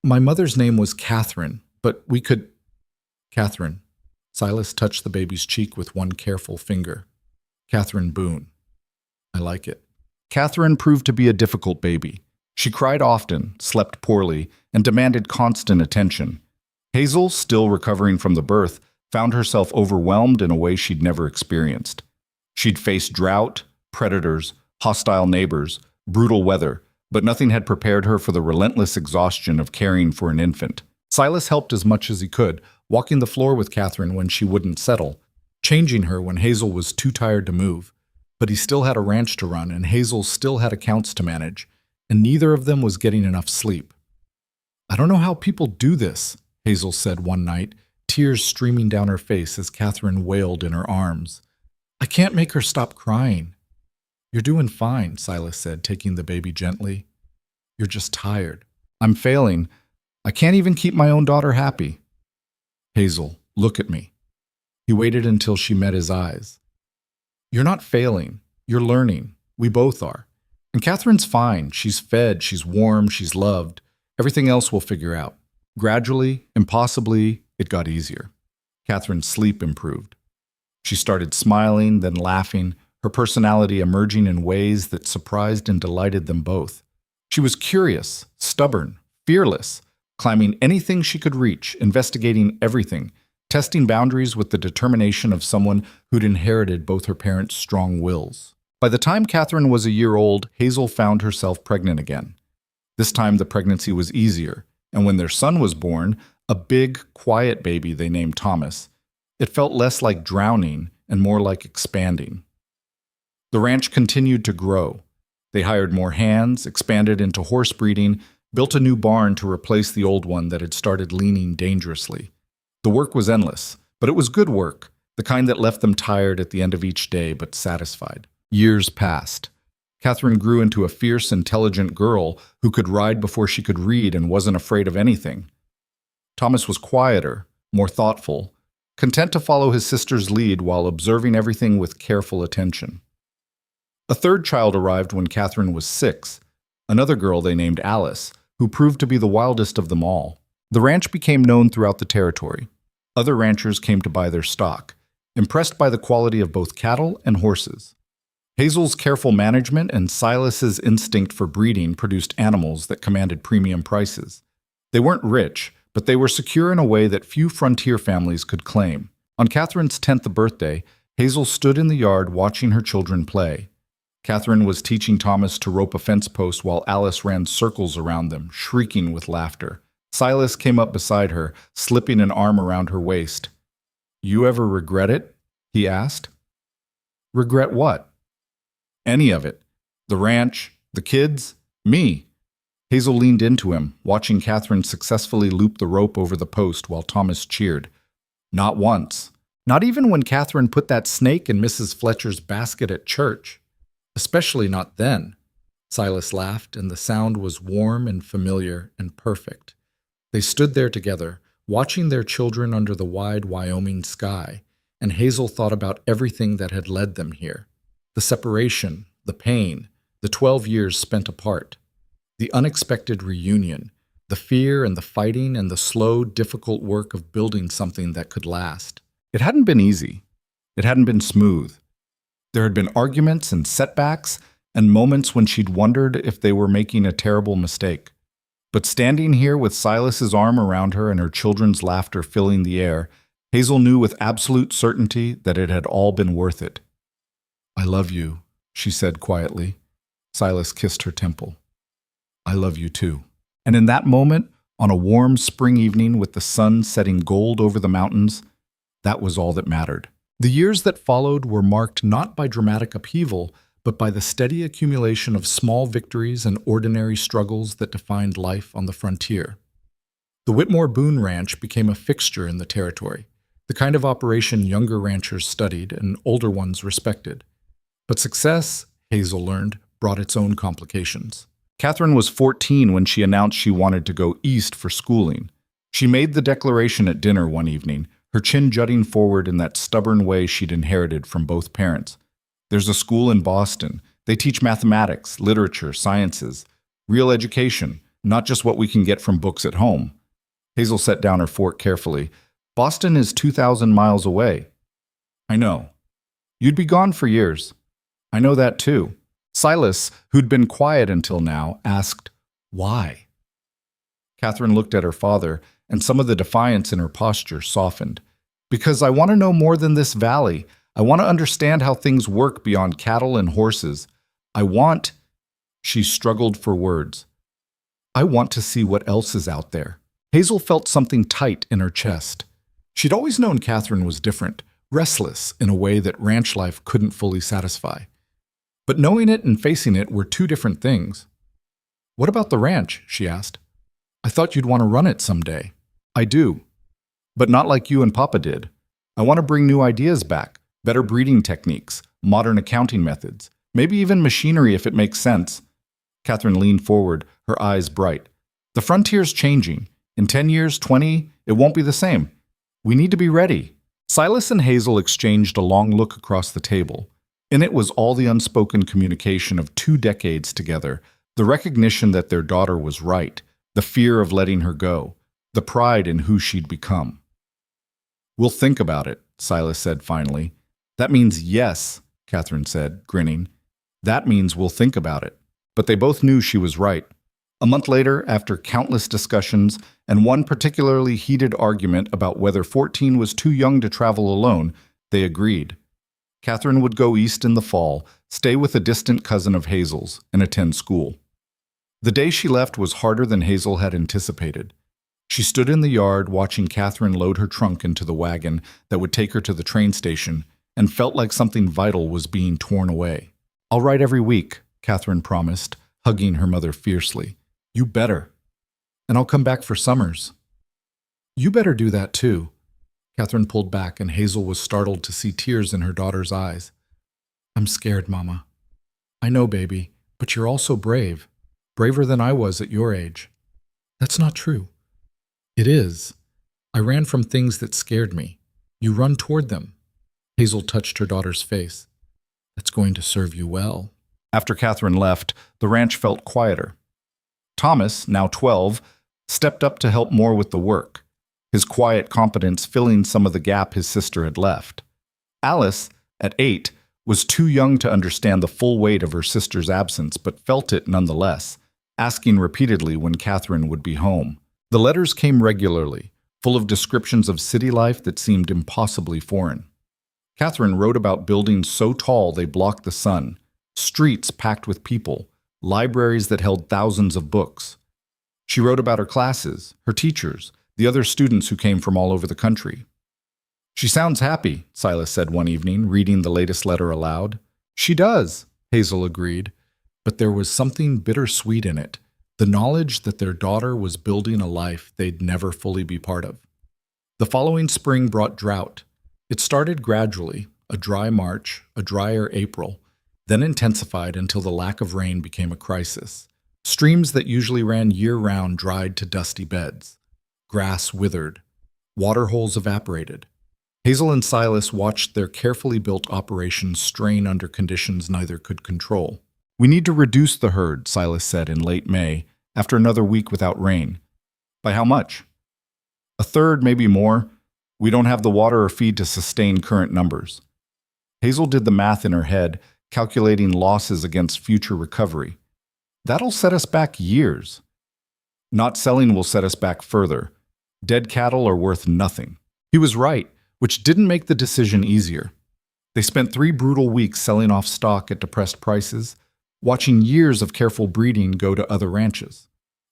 "My mother's name was Catherine, but we could—" "Catherine." Silas touched the baby's cheek with one careful finger. "Catherine Boone. I like it." Catherine proved to be a difficult baby. She cried often, slept poorly, and demanded constant attention. Hazel, still recovering from the birth, found herself overwhelmed in a way she'd never experienced. She'd faced drought, predators, hostile neighbors, brutal weather, but nothing had prepared her for the relentless exhaustion of caring for an infant. Silas helped as much as he could, walking the floor with Catherine when she wouldn't settle, changing her when Hazel was too tired to move. But he still had a ranch to run, and Hazel still had accounts to manage, and neither of them was getting enough sleep. "I don't know how people do this," Hazel said one night, tears streaming down her face as Catherine wailed in her arms. "I can't make her stop crying." "You're doing fine," Silas said, taking the baby gently. "You're just tired." "I'm failing. I can't even keep my own daughter happy." "Hazel, look at me." He waited until she met his eyes. "You're not failing. You're learning. We both are. And Catherine's fine. She's fed, she's warm, she's loved. Everything else we'll figure out." Gradually, impossibly, it got easier. Catherine's sleep improved. She started smiling, then laughing, her personality emerging in ways that surprised and delighted them both. She was curious, stubborn, fearless, climbing anything she could reach, investigating everything, testing boundaries with the determination of someone who'd inherited both her parents' strong wills. By the time Catherine was a year old, Hazel found herself pregnant again. This time the pregnancy was easier, and when their son was born, a big, quiet baby they named Thomas, it felt less like drowning and more like expanding. The ranch continued to grow. They hired more hands, expanded into horse breeding, built a new barn to replace the old one that had started leaning dangerously. The work was endless, but it was good work, the kind that left them tired at the end of each day but satisfied. Years passed. Catherine grew into a fierce, intelligent girl who could ride before she could read and wasn't afraid of anything. Thomas was quieter, more thoughtful, content to follow his sister's lead while observing everything with careful attention. A third child arrived when Catherine was 6, another girl they named Alice, who proved to be the wildest of them all. The ranch became known throughout the territory. Other ranchers came to buy their stock, impressed by the quality of both cattle and horses. Hazel's careful management and Silas's instinct for breeding produced animals that commanded premium prices. They weren't rich, but they were secure in a way that few frontier families could claim. On Catherine's 10th birthday, Hazel stood in the yard watching her children play. Catherine was teaching Thomas to rope a fence post while Alice ran circles around them, shrieking with laughter. Silas came up beside her, slipping an arm around her waist. "You ever regret it?" he asked. "Regret what?" "Any of it. The ranch, the kids, me." Hazel leaned into him, watching Catherine successfully loop the rope over the post while Thomas cheered. "Not once. Not even when Catherine put that snake in Mrs. Fletcher's basket at church. Especially not then." Silas laughed, and the sound was warm and familiar and perfect. They stood there together, watching their children under the wide Wyoming sky, and Hazel thought about everything that had led them here. The separation, the pain, the 12 years spent apart, the unexpected reunion, the fear and the fighting and the slow, difficult work of building something that could last. It hadn't been easy. It hadn't been smooth. There had been arguments and setbacks and moments when she'd wondered if they were making a terrible mistake. But standing here with Silas's arm around her and her children's laughter filling the air, Hazel knew with absolute certainty that it had all been worth it. "I love you," she said quietly. Silas kissed her temple. "I love you too." And in that moment, On a warm spring evening with the sun setting gold over the mountains, that was all that mattered. The years that followed were marked not by dramatic upheaval, but by the steady accumulation of small victories and ordinary struggles that defined life on the frontier. The Whitmore Boone Ranch became a fixture in the territory, the kind of operation younger ranchers studied and older ones respected. But success, Hazel learned, brought its own complications. Catherine was 14 when she announced she wanted to go east for schooling. She made the declaration at dinner one evening, her chin jutting forward in that stubborn way she'd inherited from both parents. There's a school in Boston. They teach mathematics, literature, sciences, real education, not just what we can get from books at home. Hazel set down her fork carefully. Boston is 2,000 miles away. I know. You'd be gone for years. I know that too. Silas, who'd been quiet until now, asked, "Why?" Catherine looked at her father, and some of the defiance in her posture softened. "Because I want to know more than this valley. I want to understand how things work beyond cattle and horses. I want—" She struggled for words. "I want to see what else is out there." Hazel felt something tight in her chest. She'd always known Catherine was different, restless in a way that ranch life couldn't fully satisfy. But knowing it and facing it were two different things. "What about the ranch?" she asked. "I thought you'd want to run it someday." "I do. But not like you and Papa did. I want to bring new ideas back, better breeding techniques, modern accounting methods, maybe even machinery if it makes sense." Catherine leaned forward, her eyes bright. "The frontier's changing. In 10 years, 20, it won't be the same. We need to be ready." Silas and Hazel exchanged a long look across the table. In it was all the unspoken communication of 2 decades together, the recognition that their daughter was right, the fear of letting her go, the pride in who she'd become. "We'll think about it," Silas said finally. "That means yes," Catherine said, grinning. "That means we'll think about it." But they both knew she was right. A month later, after countless discussions and one particularly heated argument about whether 14 was too young to travel alone, they agreed. Catherine would go east in the fall, stay with a distant cousin of Hazel's, and attend school. The day she left was harder than Hazel had anticipated. She stood in the yard watching Catherine load her trunk into the wagon that would take her to the train station and felt like something vital was being torn away. "I'll write every week," Catherine promised, hugging her mother fiercely. "You better. And I'll come back for summers." "You better do that too." Catherine pulled back, and Hazel was startled to see tears in her daughter's eyes. "I'm scared, Mama." "I know, baby, but you're also brave. Braver than I was at your age." "That's not true." "It is. I ran from things that scared me. You run toward them." Hazel touched her daughter's face. "That's going to serve you well." After Catherine left, the ranch felt quieter. Thomas, now 12, stepped up to help more with the work, his quiet competence filling some of the gap his sister had left. Alice, at 8, was too young to understand the full weight of her sister's absence, but felt it nonetheless, asking repeatedly when Catherine would be home. The letters came regularly, full of descriptions of city life that seemed impossibly foreign. Catherine wrote about buildings so tall they blocked the sun, streets packed with people, libraries that held thousands of books. She wrote about her classes, her teachers, the other students who came from all over the country. "She sounds happy," Silas said one evening, reading the latest letter aloud. "She does," Hazel agreed, but there was something bittersweet in it, the knowledge that their daughter was building a life they'd never fully be part of. The following spring brought drought. It started gradually, a dry March, a drier April, then intensified until the lack of rain became a crisis. Streams that usually ran year-round dried to dusty beds. Grass withered. Water holes evaporated. Hazel and Silas watched their carefully built operations strain under conditions neither could control. "We need to reduce the herd," Silas said in late May, after another week without rain. "By how much?" "A third, maybe more. We don't have the water or feed to sustain current numbers." Hazel did the math in her head, calculating losses against future recovery. "That'll set us back years." "Not selling will set us back further. Dead cattle are worth nothing." He was right, which didn't make the decision easier. They spent 3 brutal weeks selling off stock at depressed prices, watching years of careful breeding go to other ranches.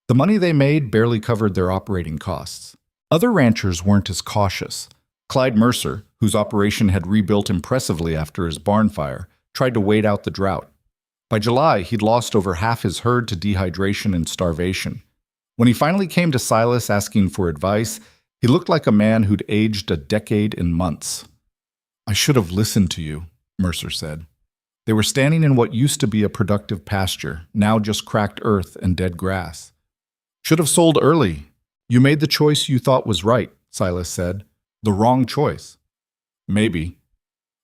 The money they made barely covered their operating costs. Other ranchers weren't as cautious. Clyde Mercer, whose operation had rebuilt impressively after his barn fire, tried to wait out the drought. By July, he'd lost over half his herd to dehydration and starvation. When he finally came to Silas asking for advice, he looked like a man who'd aged a decade in months. "I should have listened to you," Mercer said. They were standing in what used to be a productive pasture, now just cracked earth and dead grass. "Should have sold early. You made the choice you thought was right," Silas said. "The wrong choice." "Maybe.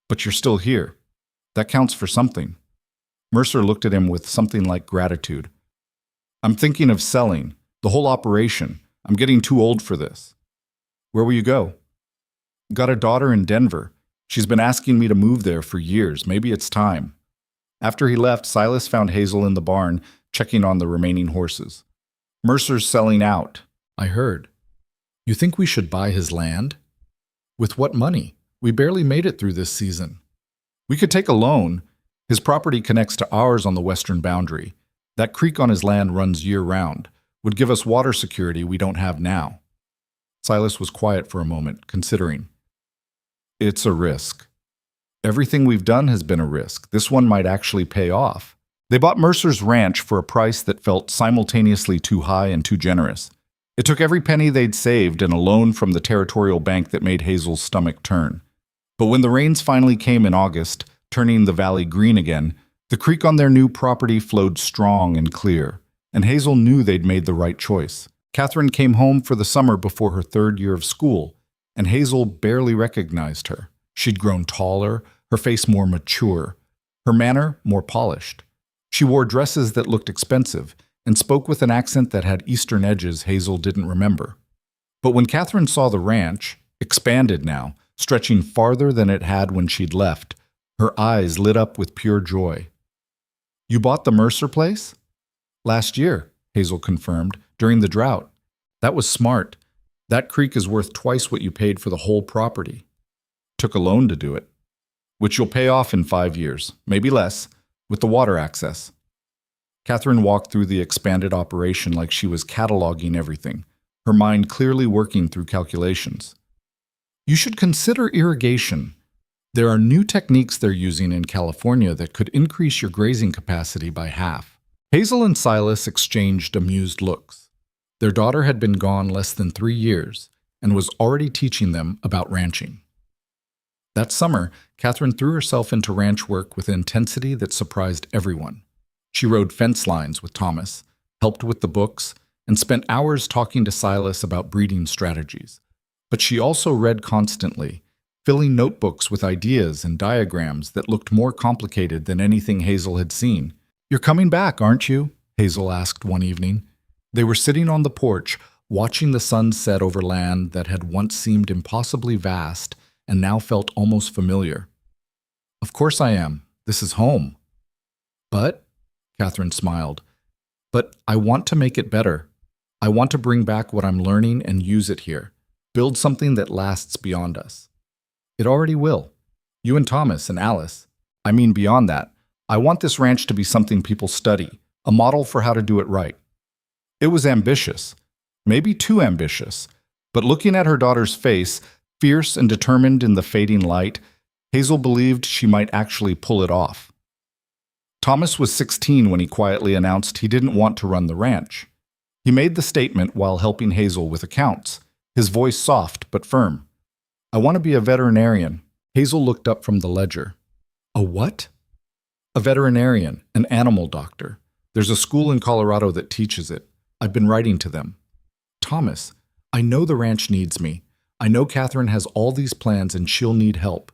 But you're still here. That counts for something." Mercer looked at him with something like gratitude. "I'm thinking of selling. The whole operation. I'm getting too old for this." "Where will you go?" "Got a daughter in Denver. She's been asking me to move there for years. Maybe it's time." After he left, Silas found Hazel in the barn, checking on the remaining horses. "Mercer's selling out, I heard. You think we should buy his land?" "With what money? We barely made it through this season." "We could take a loan. His property connects to ours on the western boundary. That creek on his land runs year-round. Would give us water security we don't have now." Silas was quiet for a moment, considering. "It's a risk. Everything we've done has been a risk. This one might actually pay off." They bought Mercer's ranch for a price that felt simultaneously too high and too generous. It took every penny they'd saved and a loan from the territorial bank that made Hazel's stomach turn. But when the rains finally came in August, turning the valley green again, the creek on their new property flowed strong and clear, and Hazel knew they'd made the right choice. Catherine came home for the summer before her 3rd year of school, and Hazel barely recognized her. She'd grown taller, her face more mature, her manner more polished. She wore dresses that looked expensive and spoke with an accent that had Eastern edges Hazel didn't remember. But when Catherine saw the ranch, expanded now, stretching farther than it had when she'd left, her eyes lit up with pure joy. "You bought the Mercer place?" "Last year," Hazel confirmed, "during the drought. That was smart. That creek is worth twice what you paid for the whole property. Took a loan to do it, which you'll pay off in 5 years, maybe less, with the water access." Catherine walked through the expanded operation like she was cataloging everything, her mind clearly working through calculations. "You should consider irrigation. There are new techniques they're using in California that could increase your grazing capacity by half." Hazel and Silas exchanged amused looks. Their daughter had been gone less than 3 years and was already teaching them about ranching. That summer, Catherine threw herself into ranch work with an intensity that surprised everyone. She rode fence lines with Thomas, helped with the books, and spent hours talking to Silas about breeding strategies. But she also read constantly, filling notebooks with ideas and diagrams that looked more complicated than anything Hazel had seen. "You're coming back, aren't you?" Hazel asked one evening. They were sitting on the porch, watching the sun set over land that had once seemed impossibly vast and now felt almost familiar. "Of course I am. This is home." "But," Catherine smiled, "but I want to make it better. I want to bring back what I'm learning and use it here. Build something that lasts beyond us." "It already will. You and Thomas and Alice. I mean beyond that. I want this ranch to be something people study, a model for how to do it right." It was ambitious, maybe too ambitious, but looking at her daughter's face, fierce and determined in the fading light, Hazel believed she might actually pull it off. Thomas was 16 when he quietly announced he didn't want to run the ranch. He made the statement while helping Hazel with accounts, his voice soft but firm. "I want to be a veterinarian." Hazel looked up from the ledger. "A what?" "A veterinarian, an animal doctor. There's a school in Colorado that teaches it. I've been writing to them." "Thomas, I know the ranch needs me. I know Catherine has all these plans and she'll need help.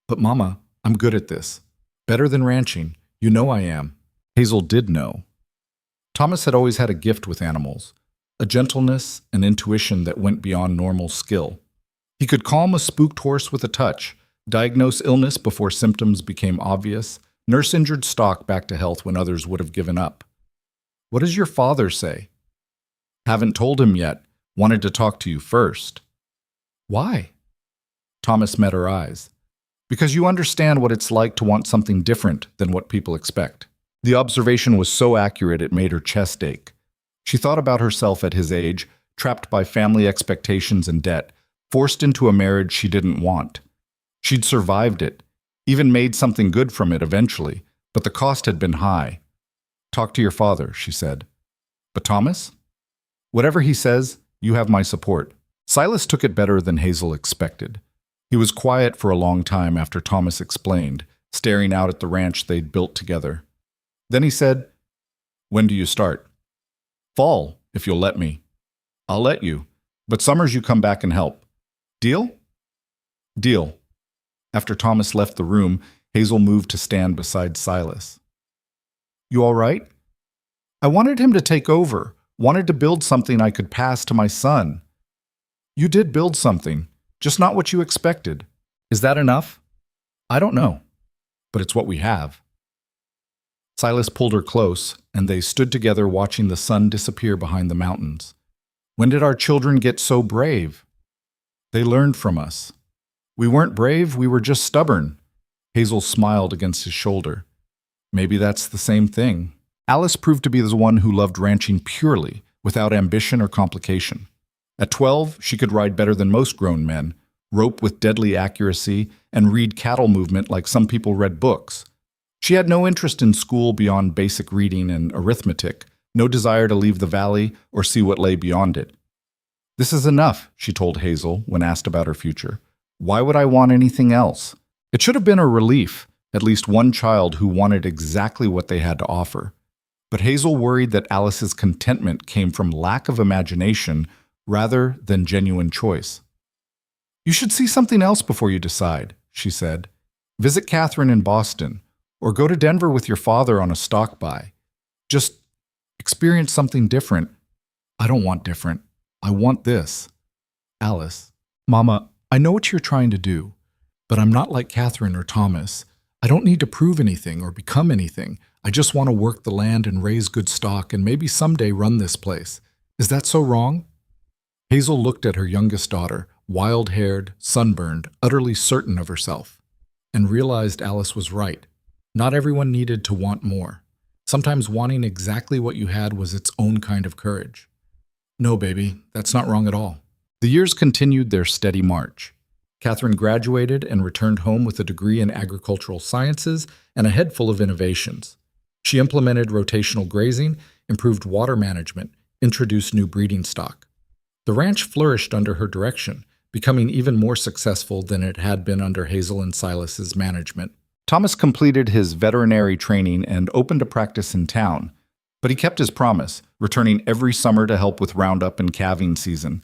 But Mama, I'm good at this. Better than ranching. You know I am." Hazel did know. Thomas had always had a gift with animals, a gentleness and intuition that went beyond normal skill. He could calm a spooked horse with a touch, diagnose illness before symptoms became obvious, nurse injured stock back to health when others would have given up. "What does your father say?" "Haven't told him yet. Wanted to talk to you first." "Why?" Thomas met her eyes. "Because you understand what it's like to want something different than what people expect." The observation was so accurate it made her chest ache. She thought about herself at his age, trapped by family expectations and debt, forced into a marriage she didn't want. She'd survived it, even made something good from it eventually, but the cost had been high. "Talk to your father," she said. "But Thomas?" "Whatever he says, you have my support." Silas took it better than Hazel expected. He was quiet for a long time after Thomas explained, staring out at the ranch they'd built together. Then he said, "When do you start?" "Fall, if you'll let me." "I'll let you, but summers you come back and help. Deal?" "Deal." After Thomas left the room, Hazel moved to stand beside Silas. "You all right?" "I wanted him to take over, wanted to build something I could pass to my son." "You did build something, just not what you expected. Is that enough?" "I don't know, but it's what we have." Silas pulled her close, and they stood together watching the sun disappear behind the mountains. "When did our children get so brave?" "They learned from us." "We weren't brave, we were just stubborn." Hazel smiled against his shoulder. "Maybe that's the same thing." Alice proved to be the one who loved ranching purely, without ambition or complication. At 12, she could ride better than most grown men, rope with deadly accuracy, and read cattle movement like some people read books. She had no interest in school beyond basic reading and arithmetic, no desire to leave the valley or see what lay beyond it. "This is enough," she told Hazel when asked about her future. "Why would I want anything else?" It should have been a relief, at least one child who wanted exactly what they had to offer. But Hazel worried that Alice's contentment came from lack of imagination rather than genuine choice. "You should see something else before you decide," she said. "Visit Catherine in Boston, or go to Denver with your father on a stock buy. Just experience something different." "I don't want different. I want this." "Alice." "Mama, I know what you're trying to do, but I'm not like Catherine or Thomas. I don't need to prove anything or become anything. I just want to work the land and raise good stock and maybe someday run this place. Is that so wrong?" Hazel looked at her youngest daughter, wild-haired, sunburned, utterly certain of herself, and realized Alice was right. Not everyone needed to want more. Sometimes wanting exactly what you had was its own kind of courage. "No, baby, that's not wrong at all." The years continued their steady march. Catherine graduated and returned home with a degree in agricultural sciences and a head full of innovations. She implemented rotational grazing, improved water management, introduced new breeding stock. The ranch flourished under her direction, becoming even more successful than it had been under Hazel and Silas's management. Thomas completed his veterinary training and opened a practice in town, but he kept his promise, returning every summer to help with roundup and calving season.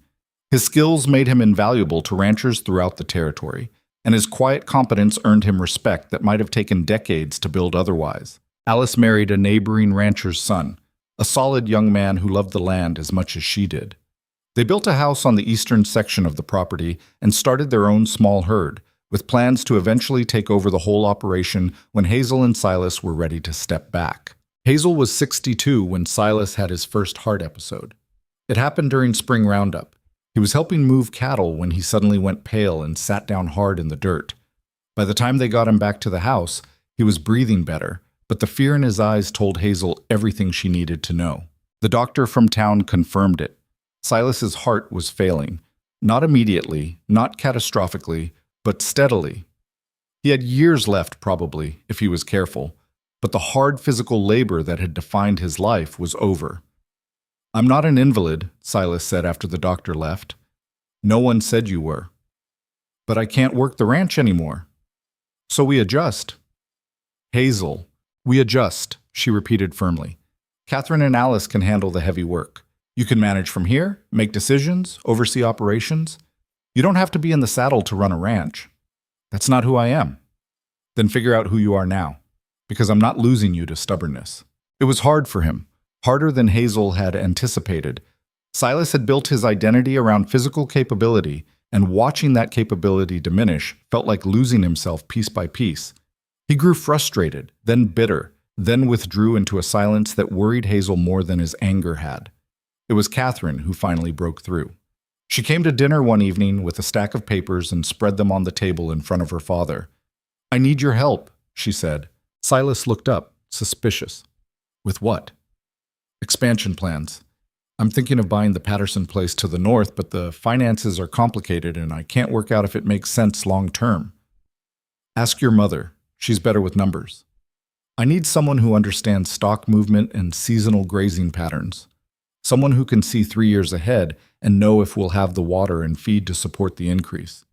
His skills made him invaluable to ranchers throughout the territory, and his quiet competence earned him respect that might have taken decades to build otherwise. Alice married a neighboring rancher's son, a solid young man who loved the land as much as she did. They built a house on the eastern section of the property and started their own small herd, with plans to eventually take over the whole operation when Hazel and Silas were ready to step back. Hazel was 62 when Silas had his first heart episode. It happened during spring roundup. He was helping move cattle when he suddenly went pale and sat down hard in the dirt. By the time they got him back to the house, he was breathing better, but the fear in his eyes told Hazel everything she needed to know. The doctor from town confirmed it. Silas's heart was failing. Not immediately, not catastrophically, but steadily. He had years left, probably, if he was careful, but the hard physical labor that had defined his life was over. "I'm not an invalid," Silas said after the doctor left. "No one said you were." "But I can't work the ranch anymore." "So we adjust." "Hazel, we adjust," she repeated firmly. "Catherine and Alice can handle the heavy work. You can manage from here, make decisions, oversee operations. You don't have to be in the saddle to run a ranch." "That's not who I am." "Then figure out who you are now, because I'm not losing you to stubbornness." It was hard for him, harder than Hazel had anticipated. Silas had built his identity around physical capability, and watching that capability diminish felt like losing himself piece by piece. He grew frustrated, then bitter, then withdrew into a silence that worried Hazel more than his anger had. It was Catherine who finally broke through. She came to dinner one evening with a stack of papers and spread them on the table in front of her father. "I need your help," she said. Silas looked up, suspicious. "With what?" "Expansion plans. I'm thinking of buying the Patterson place to the north, but the finances are complicated and I can't work out if it makes sense long term. Ask your mother. She's better with numbers. I need someone who understands stock movement and seasonal grazing patterns. Someone who can see 3 years ahead and know if we'll have the water and feed to support the increase.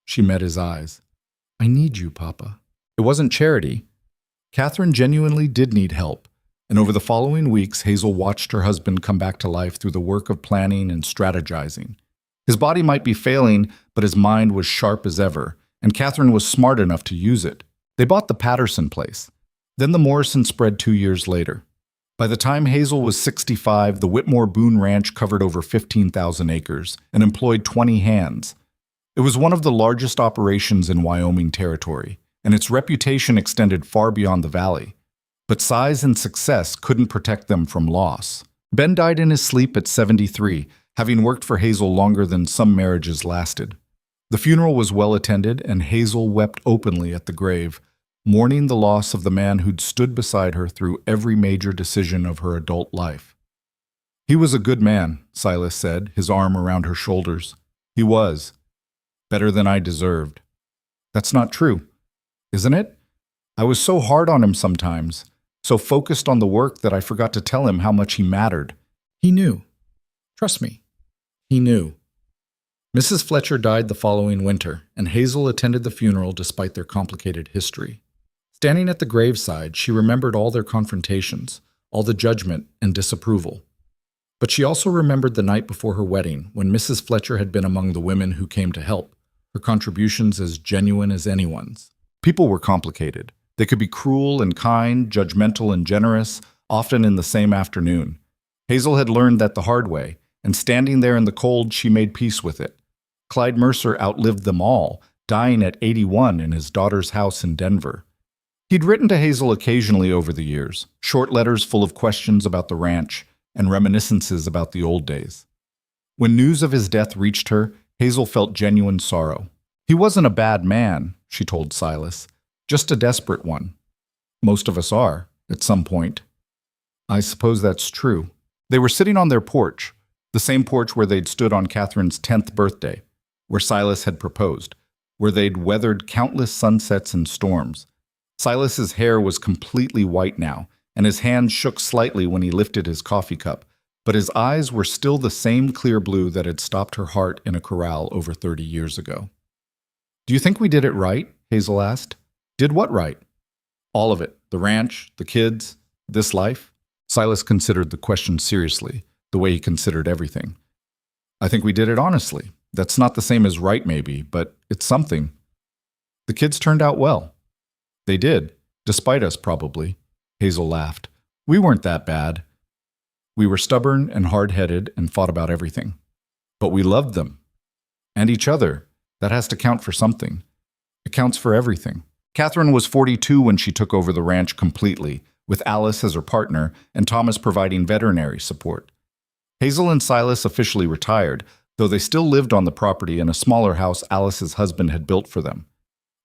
She met his eyes. I need you, Papa. It wasn't charity. Catherine genuinely did need help, and over the following weeks, Hazel watched her husband come back to life through the work of planning and strategizing. His body might be failing, but his mind was sharp as ever, and Catherine was smart enough to use it. They bought the Patterson place. Then the Morrison spread 2 years later. By the time Hazel was 65, the Whitmore Boone Ranch covered over 15,000 acres and employed 20 hands. It was one of the largest operations in Wyoming territory, and its reputation extended far beyond the valley. But size and success couldn't protect them from loss. Ben died in his sleep at 73, having worked for Hazel longer than some marriages lasted. The funeral was well attended, and Hazel wept openly at the grave, mourning the loss of the man who'd stood beside her through every major decision of her adult life. He was a good man, Silas said, his arm around her shoulders. He was. Better than I deserved. That's not true, isn't it? I was so hard on him sometimes, so focused on the work that I forgot to tell him how much he mattered. He knew. Trust me, he knew. Mrs. Fletcher died the following winter, and Hazel attended the funeral despite their complicated history. Standing at the graveside, she remembered all their confrontations, all the judgment and disapproval. But she also remembered the night before her wedding, when Mrs. Fletcher had been among the women who came to help, her contributions as genuine as anyone's. People were complicated. They could be cruel and kind, judgmental and generous, often in the same afternoon. Hazel had learned that the hard way, and standing there in the cold, she made peace with it. Clyde Mercer outlived them all, dying at 81 in his daughter's house in Denver. He'd written to Hazel occasionally over the years, short letters full of questions about the ranch and reminiscences about the old days. When news of his death reached her, Hazel felt genuine sorrow. He wasn't a bad man, she told Silas, just a desperate one. Most of us are, at some point. I suppose that's true. They were sitting on their porch, the same porch where they'd stood on Catherine's 10th birthday, where Silas had proposed, where they'd weathered countless sunsets and storms. Silas's hair was completely white now, and his hand shook slightly when he lifted his coffee cup, but his eyes were still the same clear blue that had stopped her heart in a corral over 30 years ago. Do you think we did it right? Hazel asked. Did what right? All of it. The ranch, the kids, this life. Silas considered the question seriously, the way he considered everything. I think we did it honestly. That's not the same as right, maybe, but it's something. The kids turned out well. They did, despite us probably. Hazel laughed. We weren't that bad. We were stubborn and hard-headed and fought about everything. But we loved them. And each other. That has to count for something. It counts for everything. Catherine was 42 when she took over the ranch completely, with Alice as her partner and Thomas providing veterinary support. Hazel and Silas officially retired, though they still lived on the property in a smaller house Alice's husband had built for them.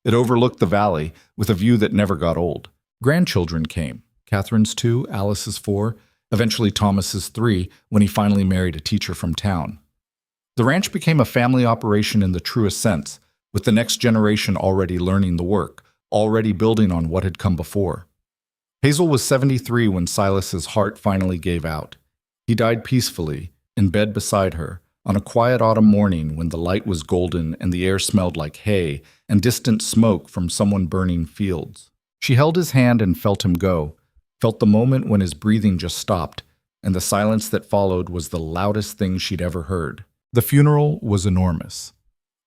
It overlooked the valley, with a view that never got old. Grandchildren came. Catherine's 2, Alice's 4, eventually Thomas's 3, when he finally married a teacher from town. The ranch became a family operation in the truest sense, with the next generation already learning the work, already building on what had come before. Hazel was 73 when Silas's heart finally gave out. He died peacefully, in bed beside her, on a quiet autumn morning when the light was golden and the air smelled like hay and distant smoke from someone burning fields. She held his hand and felt him go, felt the moment when his breathing just stopped, and the silence that followed was the loudest thing she'd ever heard. The funeral was enormous.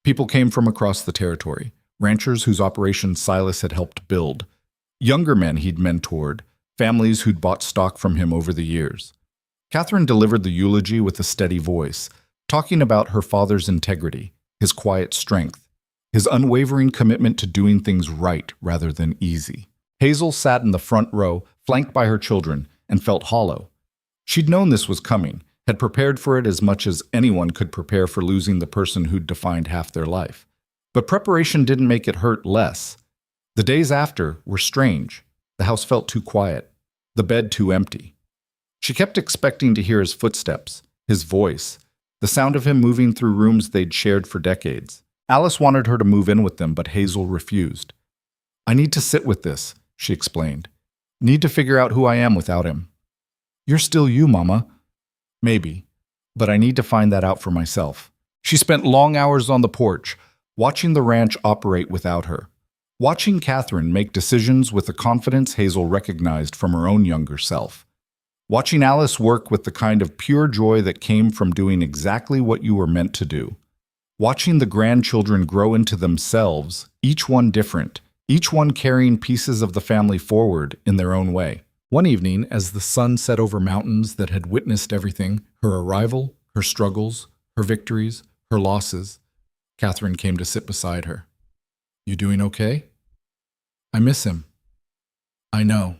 People came from across the territory, ranchers whose operations Silas had helped build, younger men he'd mentored, families who'd bought stock from him over the years. Catherine delivered the eulogy with a steady voice, talking about her father's integrity, his quiet strength, his unwavering commitment to doing things right rather than easy. Hazel sat in the front row, flanked by her children, and felt hollow. She'd known this was coming, had prepared for it as much as anyone could prepare for losing the person who'd defined half their life. But preparation didn't make it hurt less. The days after were strange. The house felt too quiet, the bed too empty. She kept expecting to hear his footsteps, His voice, the sound of him moving through rooms they'd shared for decades. Alice wanted her to move in with them, but Hazel refused. "I need to sit with this," she explained. "Need to figure out who I am without him." "You're still you, Mama." "Maybe, but I need to find that out for myself." She spent long hours on the porch, watching the ranch operate without her, watching Catherine make decisions with the confidence Hazel recognized from her own younger self, watching Alice work with the kind of pure joy that came from doing exactly what you were meant to do, watching the grandchildren grow into themselves, each one different, each one carrying pieces of the family forward in their own way. One evening, as the sun set over mountains that had witnessed everything, her arrival, her struggles, her victories, her losses, Catherine came to sit beside her. "You doing okay?" "I miss him." "I know."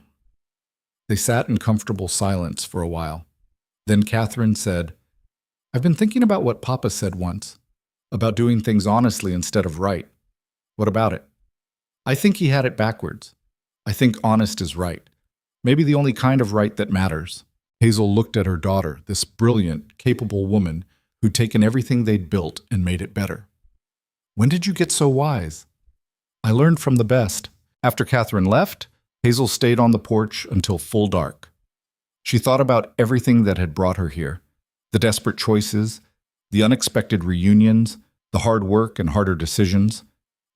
They sat in comfortable silence for a while. Then Catherine said, "I've been thinking about what Papa said once, about doing things honestly instead of right. What about it?" "I think he had it backwards. I think honest is right. Maybe the only kind of right that matters." Hazel looked at her daughter, this brilliant, capable woman who'd taken everything they'd built and made it better. "When did you get so wise?" "I learned from the best." After Catherine left, Hazel stayed on the porch until full dark. She thought about everything that had brought her here, the desperate choices, the unexpected reunions, the hard work and harder decisions,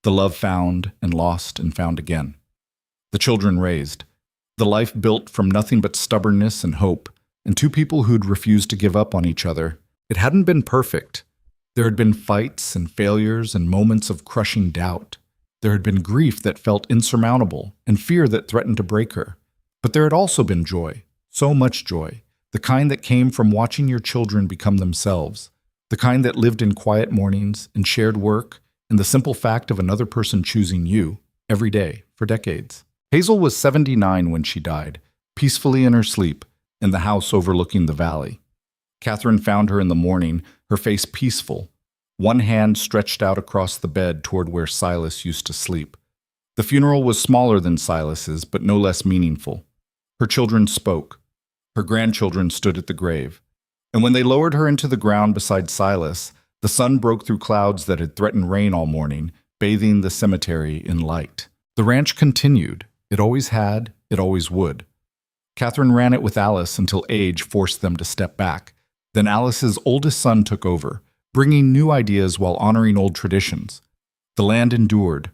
the love found and lost and found again, the children raised, the life built from nothing but stubbornness and hope, and two people who'd refused to give up on each other. It hadn't been perfect. There had been fights and failures and moments of crushing doubt. There had been grief that felt insurmountable and fear that threatened to break her. But there had also been joy, so much joy, the kind that came from watching your children become themselves, the kind that lived in quiet mornings and shared work and the simple fact of another person choosing you every day for decades. Hazel was 79 when she died, peacefully in her sleep, in the house overlooking the valley. Catherine found her in the morning, her face peaceful, one hand stretched out across the bed toward where Silas used to sleep. The funeral was smaller than Silas's, but no less meaningful. Her children spoke. Her grandchildren stood at the grave. And when they lowered her into the ground beside Silas, the sun broke through clouds that had threatened rain all morning, bathing the cemetery in light. The ranch continued. It always had, it always would. Catherine ran it with Alice until age forced them to step back. Then Alice's oldest son took over, bringing new ideas while honoring old traditions. The land endured.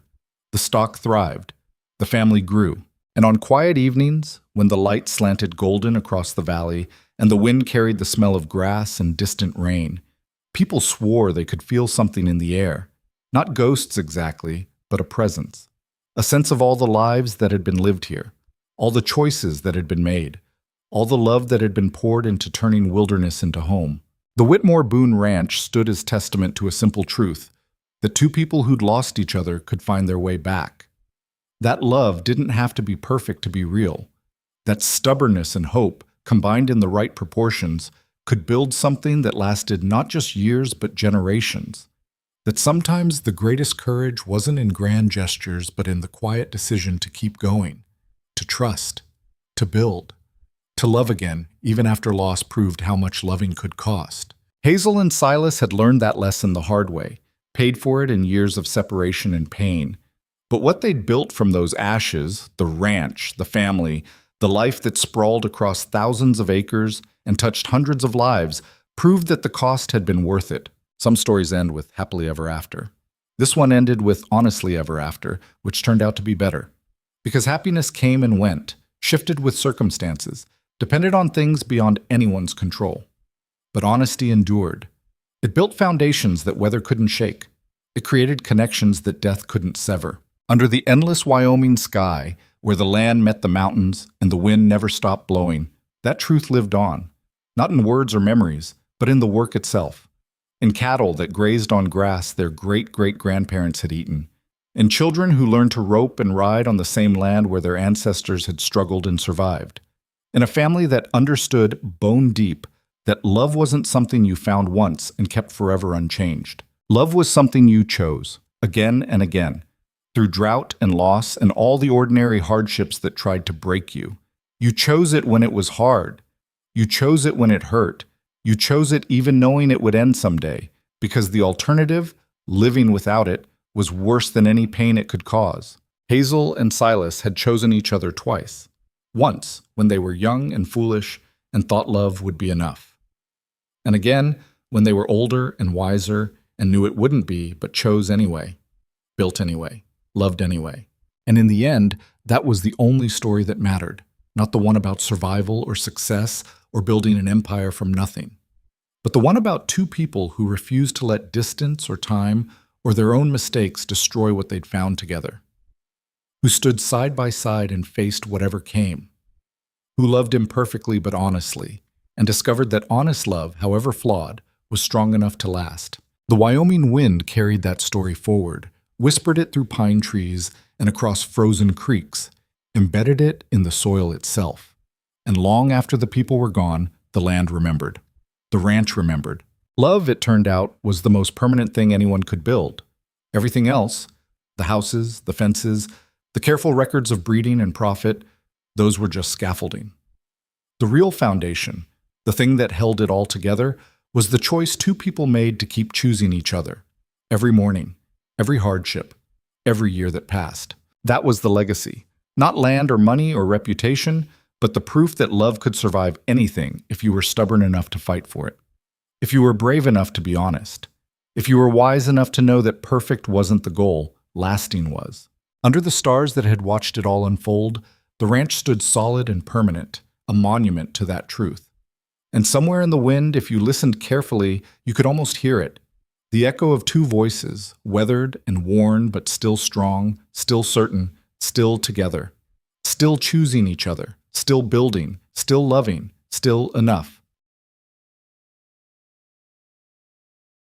The stock thrived. The family grew. And on quiet evenings, when the light slanted golden across the valley and the wind carried the smell of grass and distant rain, people swore they could feel something in the air. Not ghosts exactly, but a presence. A sense of all the lives that had been lived here, all the choices that had been made, all the love that had been poured into turning wilderness into home. The Whitmore Boone Ranch stood as testament to a simple truth, that two people who'd lost each other could find their way back. That love didn't have to be perfect to be real. That stubbornness and hope, combined in the right proportions, could build something that lasted not just years but generations. That sometimes the greatest courage wasn't in grand gestures but in the quiet decision to keep going, to trust, to build, to love again, even after loss proved how much loving could cost. Hazel and Silas had learned that lesson the hard way, paid for it in years of separation and pain. But what they'd built from those ashes, the ranch, the family, the life that sprawled across thousands of acres and touched hundreds of lives, proved that the cost had been worth it. Some stories end with happily ever after. This one ended with honestly ever after, which turned out to be better. Because happiness came and went, shifted with circumstances, depended on things beyond anyone's control. But honesty endured. It built foundations that weather couldn't shake. It created connections that death couldn't sever. Under the endless Wyoming sky, where the land met the mountains and the wind never stopped blowing, that truth lived on. Not in words or memories, but in the work itself. In cattle that grazed on grass their great-great-grandparents had eaten. In children who learned to rope and ride on the same land where their ancestors had struggled and survived. In a family that understood, bone deep, that love wasn't something you found once and kept forever unchanged. Love was something you chose, again and again, through drought and loss and all the ordinary hardships that tried to break you. You chose it when it was hard. You chose it when it hurt. You chose it even knowing it would end someday, because the alternative, living without it, was worse than any pain it could cause. Hazel and Silas had chosen each other twice. Once, when they were young and foolish and thought love would be enough. And again, when they were older and wiser and knew it wouldn't be, but chose anyway, built anyway, loved anyway. And in the end, that was the only story that mattered, not the one about survival or success or building an empire from nothing, but the one about two people who refused to let distance or time or their own mistakes destroy what they'd found together, who stood side by side and faced whatever came, who loved imperfectly but honestly, and discovered that honest love, however flawed, was strong enough to last. The Wyoming wind carried that story forward, whispered it through pine trees and across frozen creeks, embedded it in the soil itself. And long after the people were gone, the land remembered. The ranch remembered. Love, it turned out, was the most permanent thing anyone could build. Everything else, the houses, the fences, the careful records of breeding and profit, those were just scaffolding. The real foundation, the thing that held it all together, was the choice two people made to keep choosing each other. Every morning, every hardship, every year that passed. That was the legacy. Not land or money or reputation, but the proof that love could survive anything if you were stubborn enough to fight for it. If you were brave enough to be honest. If you were wise enough to know that perfect wasn't the goal, lasting was. Under the stars that had watched it all unfold, the ranch stood solid and permanent, a monument to that truth. And somewhere in the wind, if you listened carefully, you could almost hear it. The echo of two voices, weathered and worn but still strong, still certain, still together. Still choosing each other, still building, still loving, still enough.